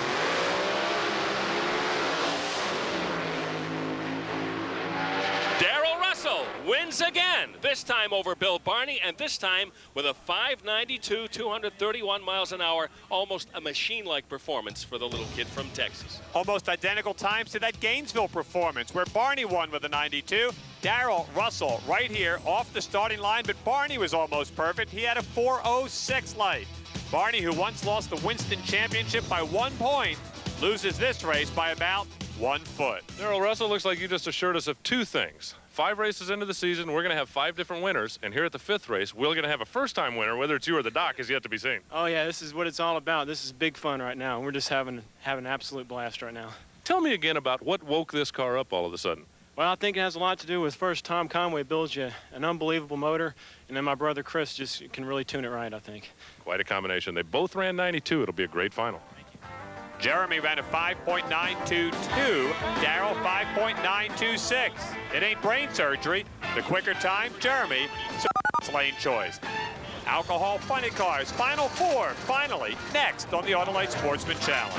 Darrell Russell wins again, this time over Bill Barney, and this time with a 592, 231 miles an hour, almost a machine-like performance for the little kid from Texas. Almost identical times to that Gainesville performance where Barney won with a 92. Darrell Russell right here off the starting line, but Barney was almost perfect. He had a 4:06 light. Barney, who once lost the Winston Championship by 1 point, loses this race by about 1 foot. Darrell Russell, looks like you just assured us of 2 things. 5 races into the season, we're going to have 5 different winners, and here at the 5th race, we're going to have a first-time winner. Whether it's you or the Doc is yet to be seen. Oh yeah, this is what it's all about. This is big fun right now. We're just having an absolute blast right now. Tell me again about what woke this car up all of a sudden. Well, I think it has a lot to do with, first, Tom Conway builds you an unbelievable motor, and then my brother Chris just can really tune it right, I think. Quite a combination. They both ran 92. It'll be a great final. Jeremy ran a 5.922. Darrell 5.926. It ain't brain surgery. The quicker time, Jeremy. So it's lane choice. Alcohol funny cars. Final four. Finally, next on the Autolite Sportsman Challenge.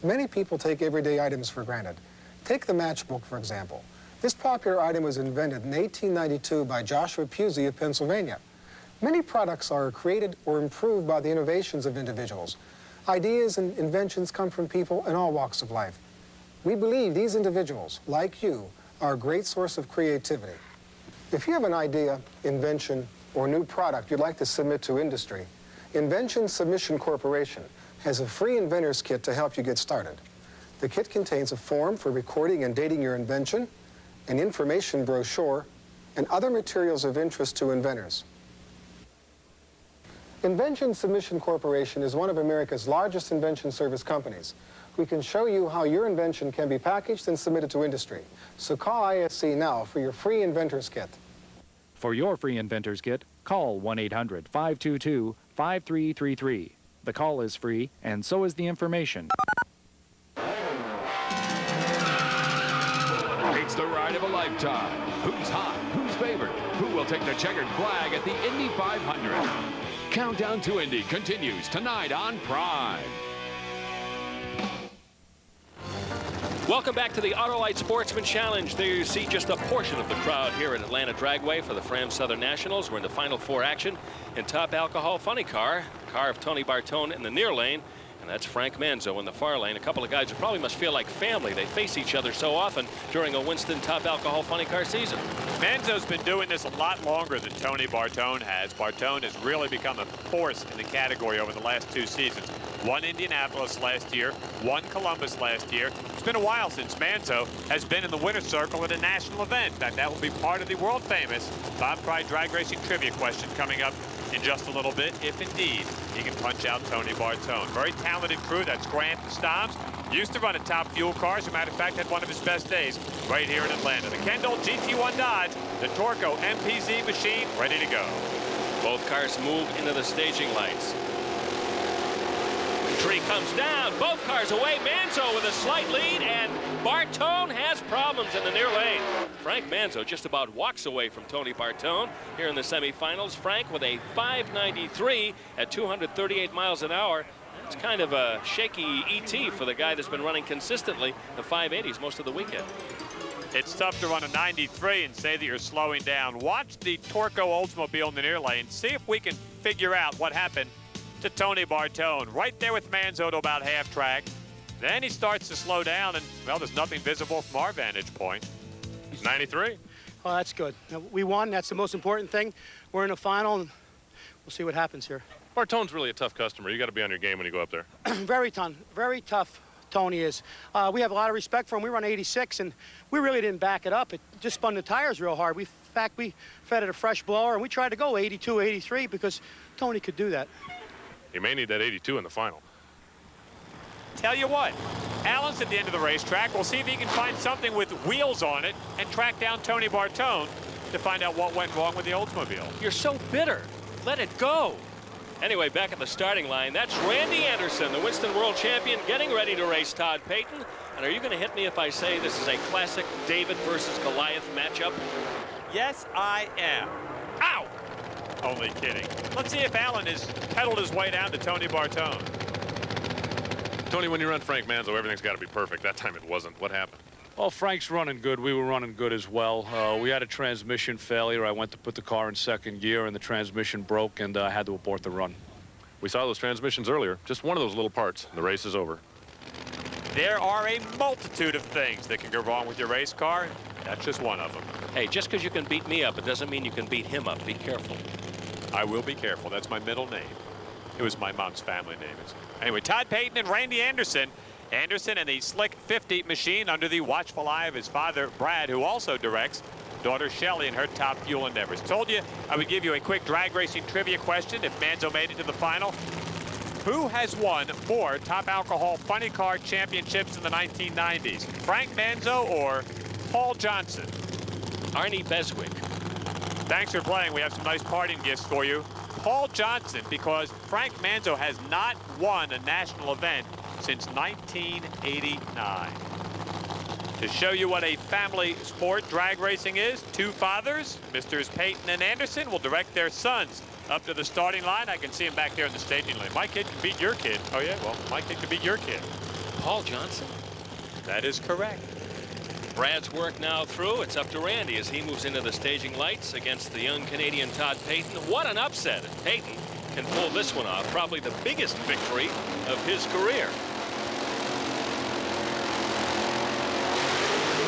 Many people take everyday items for granted. Take the matchbook, for example. This popular item was invented in 1892 by Joshua Pusey of Pennsylvania. Many products are created or improved by the innovations of individuals. Ideas and inventions come from people in all walks of life. We believe these individuals, like you, are a great source of creativity. If you have an idea, invention, or new product you'd like to submit to industry, Invention Submission Corporation has a free inventor's kit to help you get started. The kit contains a form for recording and dating your invention, an information brochure, and other materials of interest to inventors. Invention Submission Corporation is one of America's largest invention service companies. We can show you how your invention can be packaged and submitted to industry. So call ISC now for your free inventor's kit. For your free inventor's kit, call 1-800-522-5333. The call is free, and so is the information. It's the ride of a lifetime. Who's hot? Who's favored? Who will take the checkered flag at the Indy 500? Countdown to Indy continues tonight on Prime. Welcome back to the Autolite Sportsman Challenge. There you see just a portion of the crowd here at Atlanta Dragway for the Fram Southern Nationals. We're in the Final Four action in Top Alcohol Funny Car, car of Tony Bartone in the near lane, and that's Frank Manzo in the far lane. A couple of guys who probably must feel like family. They face each other so often during a Winston Top Alcohol Funny Car season. Manzo's been doing this a lot longer than Tony Bartone has. Bartone has really become a force in the category over the last two seasons. One Indianapolis last year, one Columbus last year. It's been a while since Manzo has been in the winner's circle at a national event. In fact, that will be part of the world-famous Bob Pride drag racing trivia question coming up in just a little bit, if indeed he can punch out Tony Bartone. Very talented crew. That's Grant Stomps. Used to run a Top Fuel car. As a matter of fact, had one of his best days right here in Atlanta. The Kendall GT1 Dodge, the Torco MPZ machine, ready to go. Both cars move into the staging lights. Tree comes down, both cars away. Manzo with a slight lead, and Bartone has problems in the near lane. Frank Manzo just about walks away from Tony Bartone here in the semifinals. Frank with a 593 at 238 miles an hour. It's kind of a shaky ET for the guy that's been running consistently the 580s most of the weekend. It's tough to run a 93 and say that you're slowing down. Watch the Torco Oldsmobile in the near lane. See if we can figure out what happened to Tony Bartone. Right there with Manzo to about half track. Then he starts to slow down, and, well, there's nothing visible from our vantage point. 93. Oh, that's good. Now, we won. That's the most important thing. We're in the final, and we'll see what happens here. Bartone's really a tough customer. You got to be on your game when you go up there. Very tough, Tony is. We have a lot of respect for him. We run 86, and we really didn't back it up. It just spun the tires real hard. In fact, we fed it a fresh blower, and we tried to go 82, 83 because Tony could do that. You may need that 82 in the final. Tell you what, Alan's at the end of the racetrack. We'll see if he can find something with wheels on it and track down Tony Bartone to find out what went wrong with the Oldsmobile. You're so bitter. Let it go. Anyway, back at the starting line, that's Randy Anderson, the Winston World Champion, getting ready to race Todd Payton. And are you going to hit me if I say this is a classic David versus Goliath matchup? Yes, I am. Ow! Only kidding. Let's see if Alan has pedaled his way down to Tony Bartone. Tony, when you run Frank Manzo, everything's got to be perfect. That time it wasn't. What happened? Well, Frank's running good. We were running good as well. We had a transmission failure. I went to put the car in second gear, and the transmission broke, and I had to abort the run. We saw those transmissions earlier. Just one of those little parts. The race is over. There are a multitude of things that can go wrong with your race car. That's just one of them. Hey, just because you can beat me up, it doesn't mean you can beat him up. Be careful. I will be careful. That's my middle name. It was my mom's family name. Anyway, Todd Payton and Randy Anderson. Anderson and the Slick 50 machine under the watchful eye of his father, Brad, who also directs daughter Shelley in her Top Fuel endeavors. Told you I would give you a quick drag racing trivia question if Manzo made it to the final. Who has won more Top Alcohol Funny Car Championships in the 1990s? Frank Manzo or Paul Johnson? Arnie Beswick. Thanks for playing. We have some nice parting gifts for you. Paul Johnson because Frank Manzo has not won a national event since 1989. To show you what a family sport drag racing is, two fathers, Misters Payton and Anderson, will direct their sons up to the starting line. I can see him back there in the staging lane. My kid can beat your kid. Oh, yeah? Well, my kid can beat your kid. Paul Johnson? That is correct. Brad's work now through. It's up to Randy as he moves into the staging lights against the young Canadian Todd Payton. What an upset. And Payton can pull this one off. Probably the biggest victory of his career.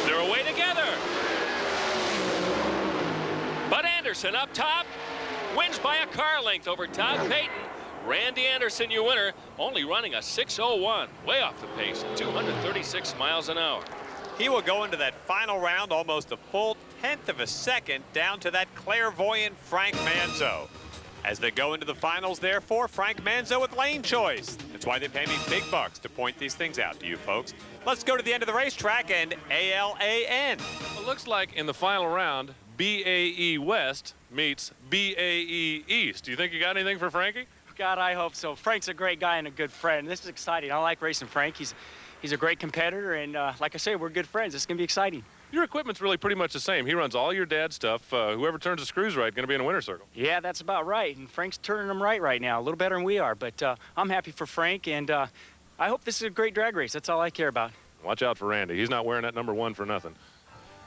They're away together. But Anderson up top wins by a car length over Todd Payton. Randy Anderson, your winner, only running a 6:01, way off the pace at 236 miles an hour. He will go into that final round almost a full 1/10 of a second down to that clairvoyant Frank Manzo. As they go into the finals, therefore, Frank Manzo with lane choice. That's why they pay me big bucks to point these things out to you folks. Let's go to the end of the racetrack and ALAN. It looks like in the final round, BAE West meets BAE East. Do you think you got anything for Frankie? God, I hope so. Frank's a great guy and a good friend. This is exciting. I like racing Frank. He's a great competitor, and like I say, we're good friends. It's going to be exciting. Your equipment's really pretty much the same. He runs all your dad's stuff. Whoever turns the screws right, going to be in a winner's circle. Yeah, that's about right. And Frank's turning them right now, a little better than we are. But I'm happy for Frank, and I hope this is a great drag race. That's all I care about. Watch out for Randy. He's not wearing that #1 for nothing.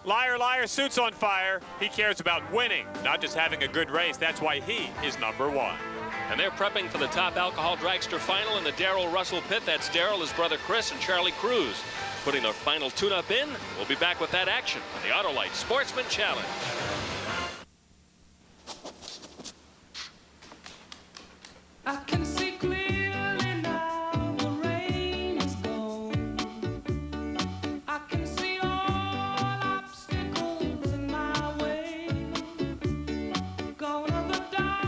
Liar, liar, suit's on fire. He cares about winning, not just having a good race. That's why he is #1. And they're prepping for the top alcohol dragster final in the Darrell Russell pit. That's Darrell, his brother Chris, and Charlie Cruz putting their final tune-up in. We'll be back with that action on the Autolite Sportsman Challenge. I can see clearly now the rain is gone. I can see all obstacles in my way.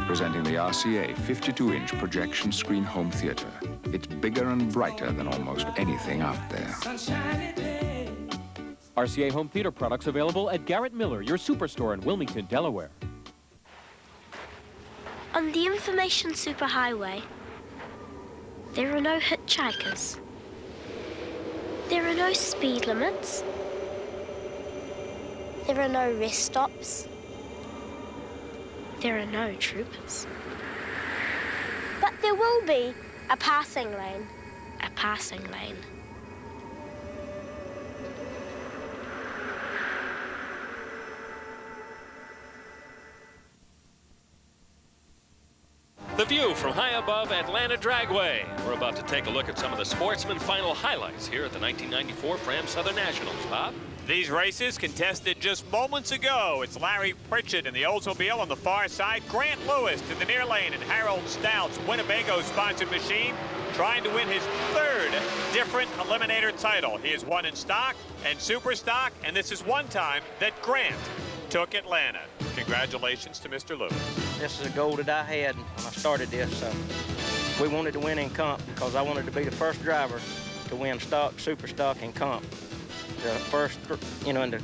Presenting the RCA 52-inch projection screen home theater. It's bigger and brighter than almost anything out there. RCA home theater products available at Garrett Miller, your superstore in Wilmington, Delaware. On the information superhighway, there are no hitchhikers. There are no speed limits. There are no rest stops. There are no troopers. But there will be a passing lane. A passing lane. The view from high above Atlanta Dragway. We're about to take a look at some of the Sportsman final highlights here at the 1994 Fram Southern Nationals. Bob? These races contested just moments ago. It's Larry Pritchett in the Oldsmobile on the far side. Grant Lewis to the near lane and Harold Stout's Winnebago-sponsored machine trying to win his 3rd different Eliminator title. He has won in stock and super stock, and this is one time that Grant took Atlanta. Congratulations to Mr. Lewis. This is a goal that I had when I started this. We wanted to win in comp because I wanted to be the first driver to win stock, super stock, and comp. The first, in the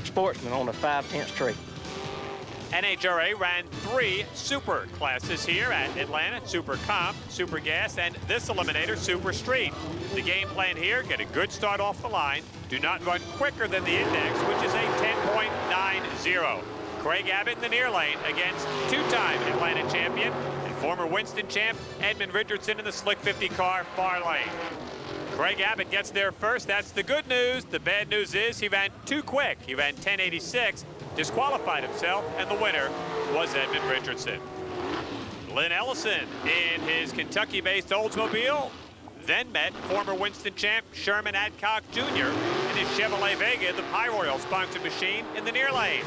Sportsman on the 5/10 street. NHRA ran 3 super classes here at Atlanta: Super Comp, Super Gas, and this Eliminator, Super Street. The game plan here: get a good start off the line, do not run quicker than the index, which is a 10.90. Craig Abbott in the near lane against 2-time Atlanta champion and former Winston champ Edmund Richardson in the Slick 50 car far lane. Craig Abbott gets there first. That's the good news. The bad news is he ran too quick. He ran 10.86, disqualified himself, and the winner was Edmund Richardson. Lynn Ellison in his Kentucky-based Oldsmobile then met former Winston champ Sherman Adcock Jr. in his Chevrolet Vega, the Pie-Royal-sponsored machine, in the near lane.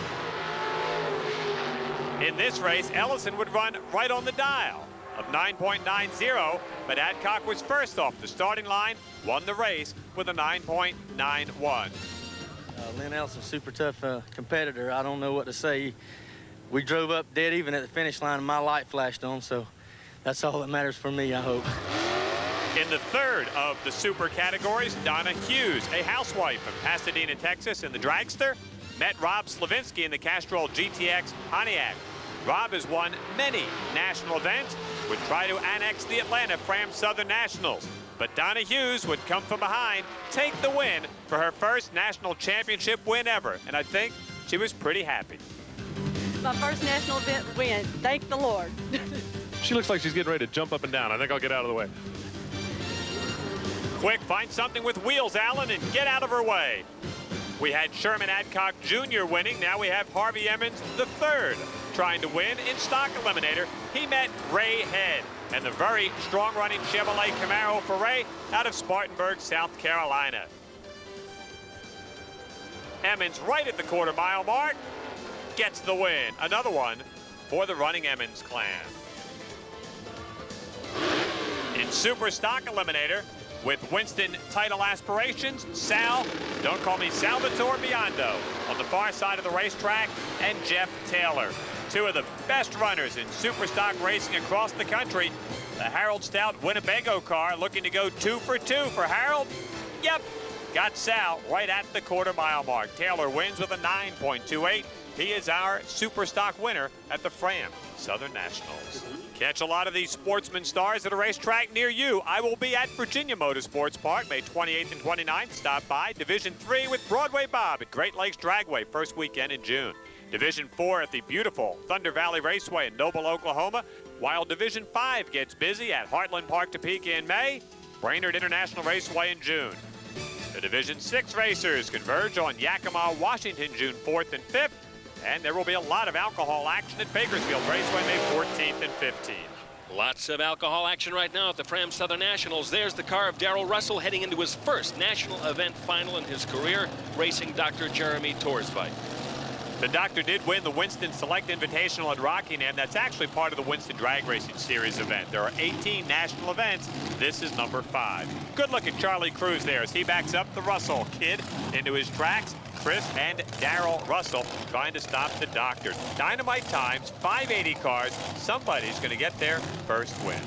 In this race, Ellison would run right on the dial of 9.90, but Adcock was first off the starting line, won the race with a 9.91. Lynn Ellison, super tough competitor. I don't know what to say. We drove up dead even at the finish line and my light flashed on, so that's all that matters for me, I hope. In the 3rd of the super categories, Donna Hughes, a housewife from Pasadena, Texas, in the Dragster, met Rob Slavinsky in the Castrol GTX Pontiac. Rob has won many national events, would try to annex the Atlanta Fram Southern Nationals. But Donna Hughes would come from behind, take the win for her first national championship win ever. And I think she was pretty happy. My first national event win. Thank the Lord. She looks like she's getting ready to jump up and down. I think I'll get out of the way. Quick, find something with wheels, Allen, and get out of her way. We had Sherman Adcock Jr. winning. Now we have Harvey Emmons III trying to win in stock eliminator. He met Ray Head and the very strong running Chevrolet Camaro for Ray out of Spartanburg, South Carolina. Emmons right at the quarter-mile mark gets the win. Another one for the running Emmons clan. In super stock eliminator, with Winston title aspirations, Sal, don't call me Salvatore Biondo, on the far side of the racetrack, and Jeff Taylor. Two of the best runners in super stock racing across the country. The Harold Stout Winnebago car looking to go 2 for 2 for Harold. Yep, got Sal right at the quarter-mile mark. Taylor wins with a 9.28. He is our super stock winner at the Fram Southern Nationals. Catch a lot of these Sportsman stars at a racetrack near you. I will be at Virginia Motorsports Park May 28th and 29th. Stop by. Division 3 with Broadway Bob at Great Lakes Dragway first weekend in June. Division 4 at the beautiful Thunder Valley Raceway in Noble, Oklahoma. While Division 5 gets busy at Heartland Park, Topeka in May. Brainerd International Raceway in June. The Division 6 racers converge on Yakima, Washington, June 4th and 5th. And there will be a lot of alcohol action at Bakersfield Raceway May 14th and 15th. Lots of alcohol action right now at the Fram Southern Nationals. There's the car of Darrell Russell heading into his first national event final in his career, racing Dr. Jeremy Torstveit. The doctor did win the Winston Select Invitational at Rockingham. That's actually part of the Winston Drag Racing Series event. There are 18 national events. This is number 5. Good look at Charlie Cruz there as he backs up the Russell kid into his tracks. Chris and Darrell Russell trying to stop the doctor. Dynamite times, 580 cars. Somebody's going to get their first win.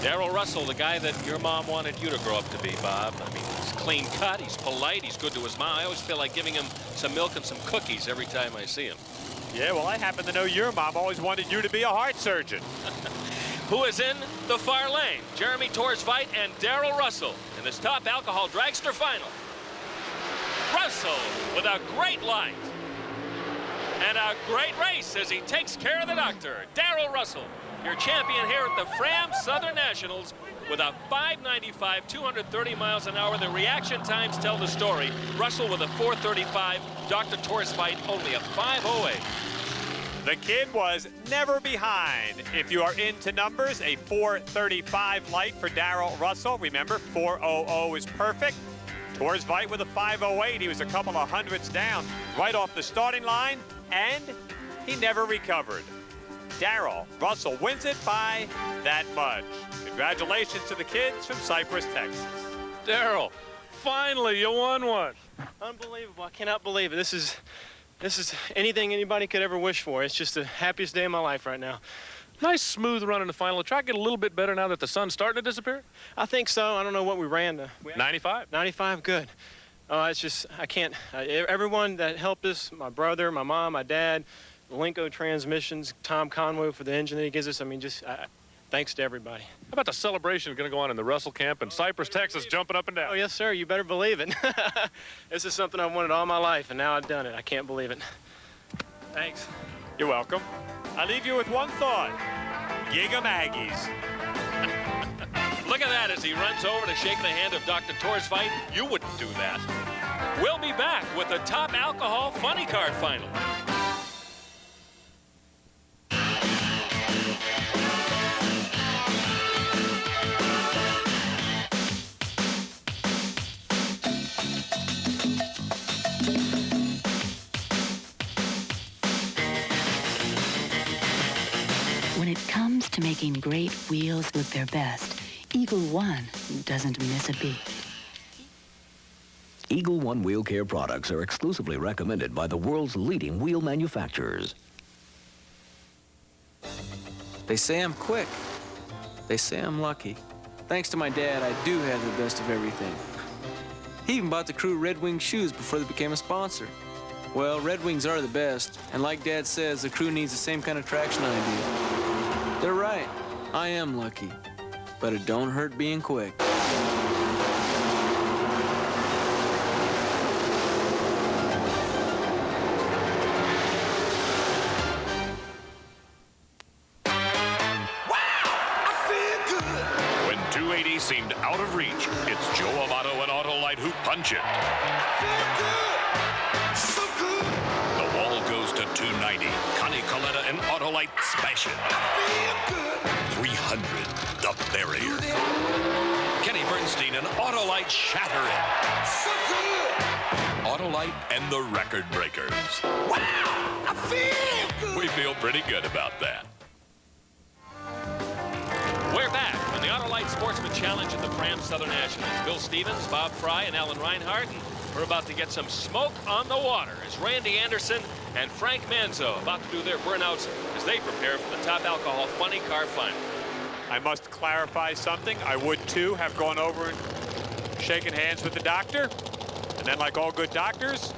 Darrell Russell, the guy that your mom wanted you to grow up to be, Bob. I mean, he's clean cut, he's polite, he's good to his mom. I always feel like giving him some milk and some cookies every time I see him. Yeah, well, I happen to know your mom always wanted you to be a heart surgeon. Who is in the far lane? Jeremy Torstveit and Darrell Russell in this top alcohol dragster final. Russell with a great light and a great race as he takes care of the doctor. Darrell Russell, your champion here at the Fram Southern Nationals with a 595, 230 miles an hour. The reaction times tell the story. Russell with a 435, Dr. Torstveit only a 508. The kid was never behind. If you are into numbers, a 435 light for Darrell Russell. Remember, 400 is perfect. Torstveit with a 508. He was a couple of hundredths down right off the starting line, and he never recovered. Darrell Russell wins it by that much. Congratulations to the kids from Cypress, Texas. Darrell, finally you won one. Unbelievable. I cannot believe it. This is anything anybody could ever wish for. It's just the happiest day of my life right now. Nice smooth run in the final. The track get a little bit better now that the sun's starting to disappear? I think so. I don't know what we ran. 95. 95, good. It's just, I can't. Everyone that helped us, my brother, my mom, my dad, Linko Transmissions, Tom Conway for the engine that he gives us. I mean, just thanks to everybody. How about the celebration going to go on in the Russell camp in Cypress, Texas, jumping up and down? Oh, yes, sir. You better believe it. This is something I've wanted all my life, and now I've done it. I can't believe it. Thanks. You're welcome. I leave you with one thought. Giga Maggies. Look at that as he runs over to shake the hand of Dr. Torstveit. You wouldn't do that. We'll be back with the top alcohol funny card final. When it comes to making great wheels look their best, Eagle One doesn't miss a beat. Eagle One Wheel Care products are exclusively recommended by the world's leading wheel manufacturers. They say I'm quick. They say I'm lucky. Thanks to my dad, I do have the best of everything. He even bought the crew Red Wing shoes before they became a sponsor. Well, Red Wings are the best, and like Dad says, the crew needs the same kind of traction I do. They're right. I am lucky, but it don't hurt being quick. When 280 seemed out of reach, it's Joe Amato and Autolite who punch it. The wall goes to 290. Connie Coletta and Autolite smash it. 300, the barrier. Kenny Bernstein and Autolite shatter it. Autolite and the record breakers. Wow, I feel good. We feel pretty good about that. We're back on the Autolite Sportsman Challenge at the Fram Southern Nationals. Bill Stevens, Bob Fry, and Alan Reinhardt. And we're about to get some smoke on the water as Randy Anderson and Frank Manzo about to do their burnouts as they prepare for the Top Alcohol Funny Car Final. I must clarify something. I would, too, have gone over and shaken hands with the doctor. And then, like all good doctors,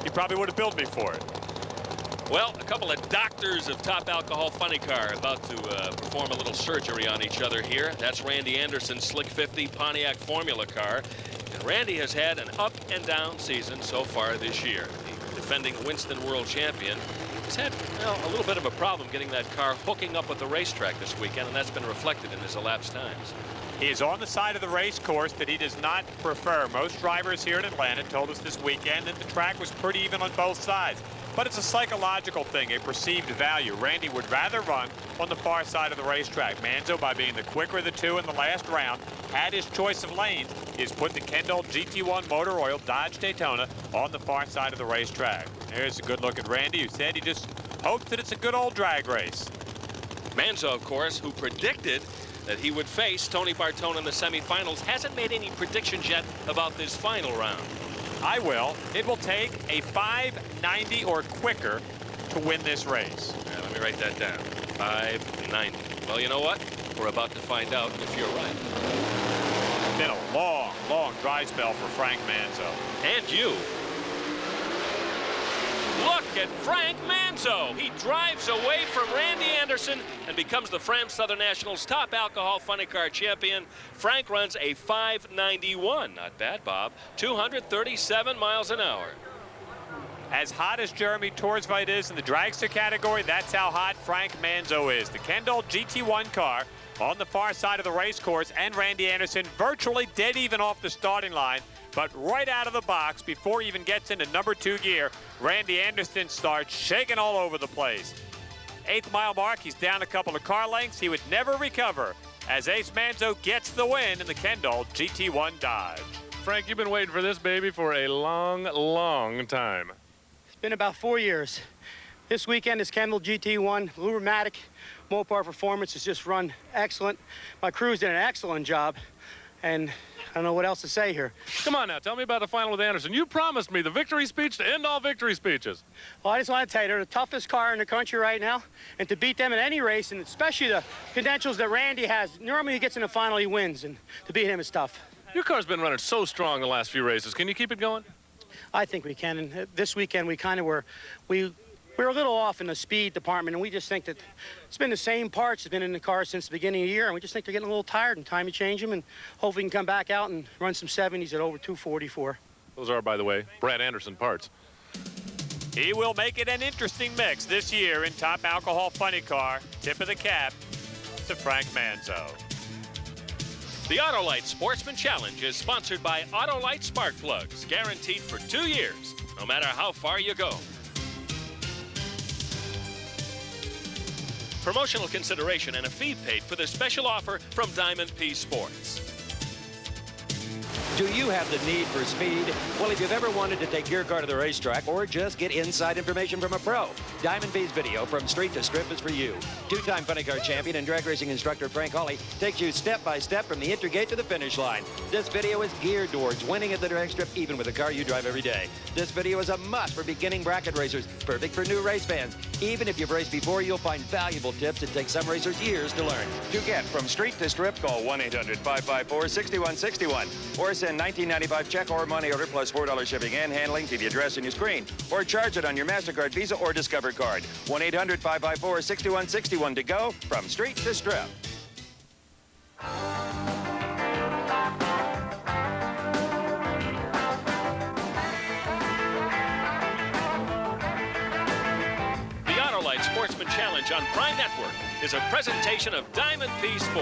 he probably would have billed me for it. Well, a couple of doctors of Top Alcohol Funny Car about to perform a little surgery on each other here. That's Randy Anderson's Slick 50 Pontiac Formula car. And Randy has had an up and down season so far this year. The defending Winston World Champion has had, well, a little bit of a problem getting that car hooking up with the racetrack this weekend, and that's been reflected in his elapsed times. He is on the side of the race course that he does not prefer. Most drivers here in Atlanta told us this weekend that the track was pretty even on both sides. But it's a psychological thing, a perceived value. Randy would rather run on the far side of the racetrack. Manzo, by being the quicker of the two in the last round, had his choice of lanes. He's put the Kendall GT1 Motor Oil Dodge Daytona on the far side of the racetrack. There's a good look at Randy, who said he just hopes that it's a good old drag race. Manzo, of course, who predicted that he would face Tony Bartone in the semifinals, hasn't made any predictions yet about this final round. I will. It will take a 590 or quicker to win this race. Right, let me write that down. 590. Well, you know what? We're about to find out if you're right. It's been a long, long dry spell for Frank Manzo. And you. Look at Frank Manzo. He drives away from Randy Anderson and becomes the Fram Southern Nationals Top Alcohol Funny Car Champion. Frank runs a 591. Not bad, Bob. 237 miles an hour. As hot as Jeremy Torstveit is in the dragster category, that's how hot Frank Manzo is. The Kendall GT1 car on the far side of the race course, and Randy Anderson virtually dead even off the starting line. But right out of the box, before he even gets into number 2 gear, Randy Anderson starts shaking all over the place. 8th mile mark, he's down a couple of car lengths. He would never recover as Ace Manzo gets the win in the Kendall GT1 Dodge. Frank, you've been waiting for this baby for a long, long time. It's been about 4 years. This weekend is Kendall GT1. Lubermatic Mopar Performance has just run excellent. My crew's did an excellent job, and I don't know what else to say here. Come on now, tell me about the final with Anderson. You promised me the victory speech to end all victory speeches. Well, I just want to tell you, they're the toughest car in the country right now, and to beat them in any race, and especially the credentials that Randy has, normally he gets in the final, he wins, and to beat him is tough. Your car's been running so strong the last few races. Can you keep it going? I think we can, and this weekend we kind of were, we were a little off in the speed department, and we just think that it's been the same parts that's been in the car since the beginning of the year, and we just think they're getting a little tired, and time to change them, and hopefully we can come back out and run some 70s at over 244. Those are, by the way, Brad Anderson parts. He will make it an interesting mix this year in Top Alcohol Funny Car. Tip of the cap to Frank Manzo. The Autolite Sportsman Challenge is sponsored by Autolite Spark Plugs, guaranteed for 2 years, no matter how far you go. Promotional consideration and a fee paid for this special offer from Diamond P Sports. Do you have the need for speed? Well, if you've ever wanted to take your car to the racetrack or just get inside information from a pro, Diamond V's video from Street to Strip is for you. Two-time funny car champion and drag racing instructor Frank Hawley takes you step by step from the entry gate to the finish line. This video is geared towards winning at the drag strip, even with a car you drive every day. This video is a must for beginning bracket racers, perfect for new race fans. Even if you've raced before, you'll find valuable tips that take some racers years to learn. To get from Street to Strip, call 1-800-554-6161 or send $19.95 check or money order plus $4 shipping and handling to the address on your screen, or charge it on your MasterCard, Visa, or Discover card. 1-800-554-6161 to go from Street to Strip. The Autolite Sportsman Challenge on Prime Network is a presentation of Diamond P Sports.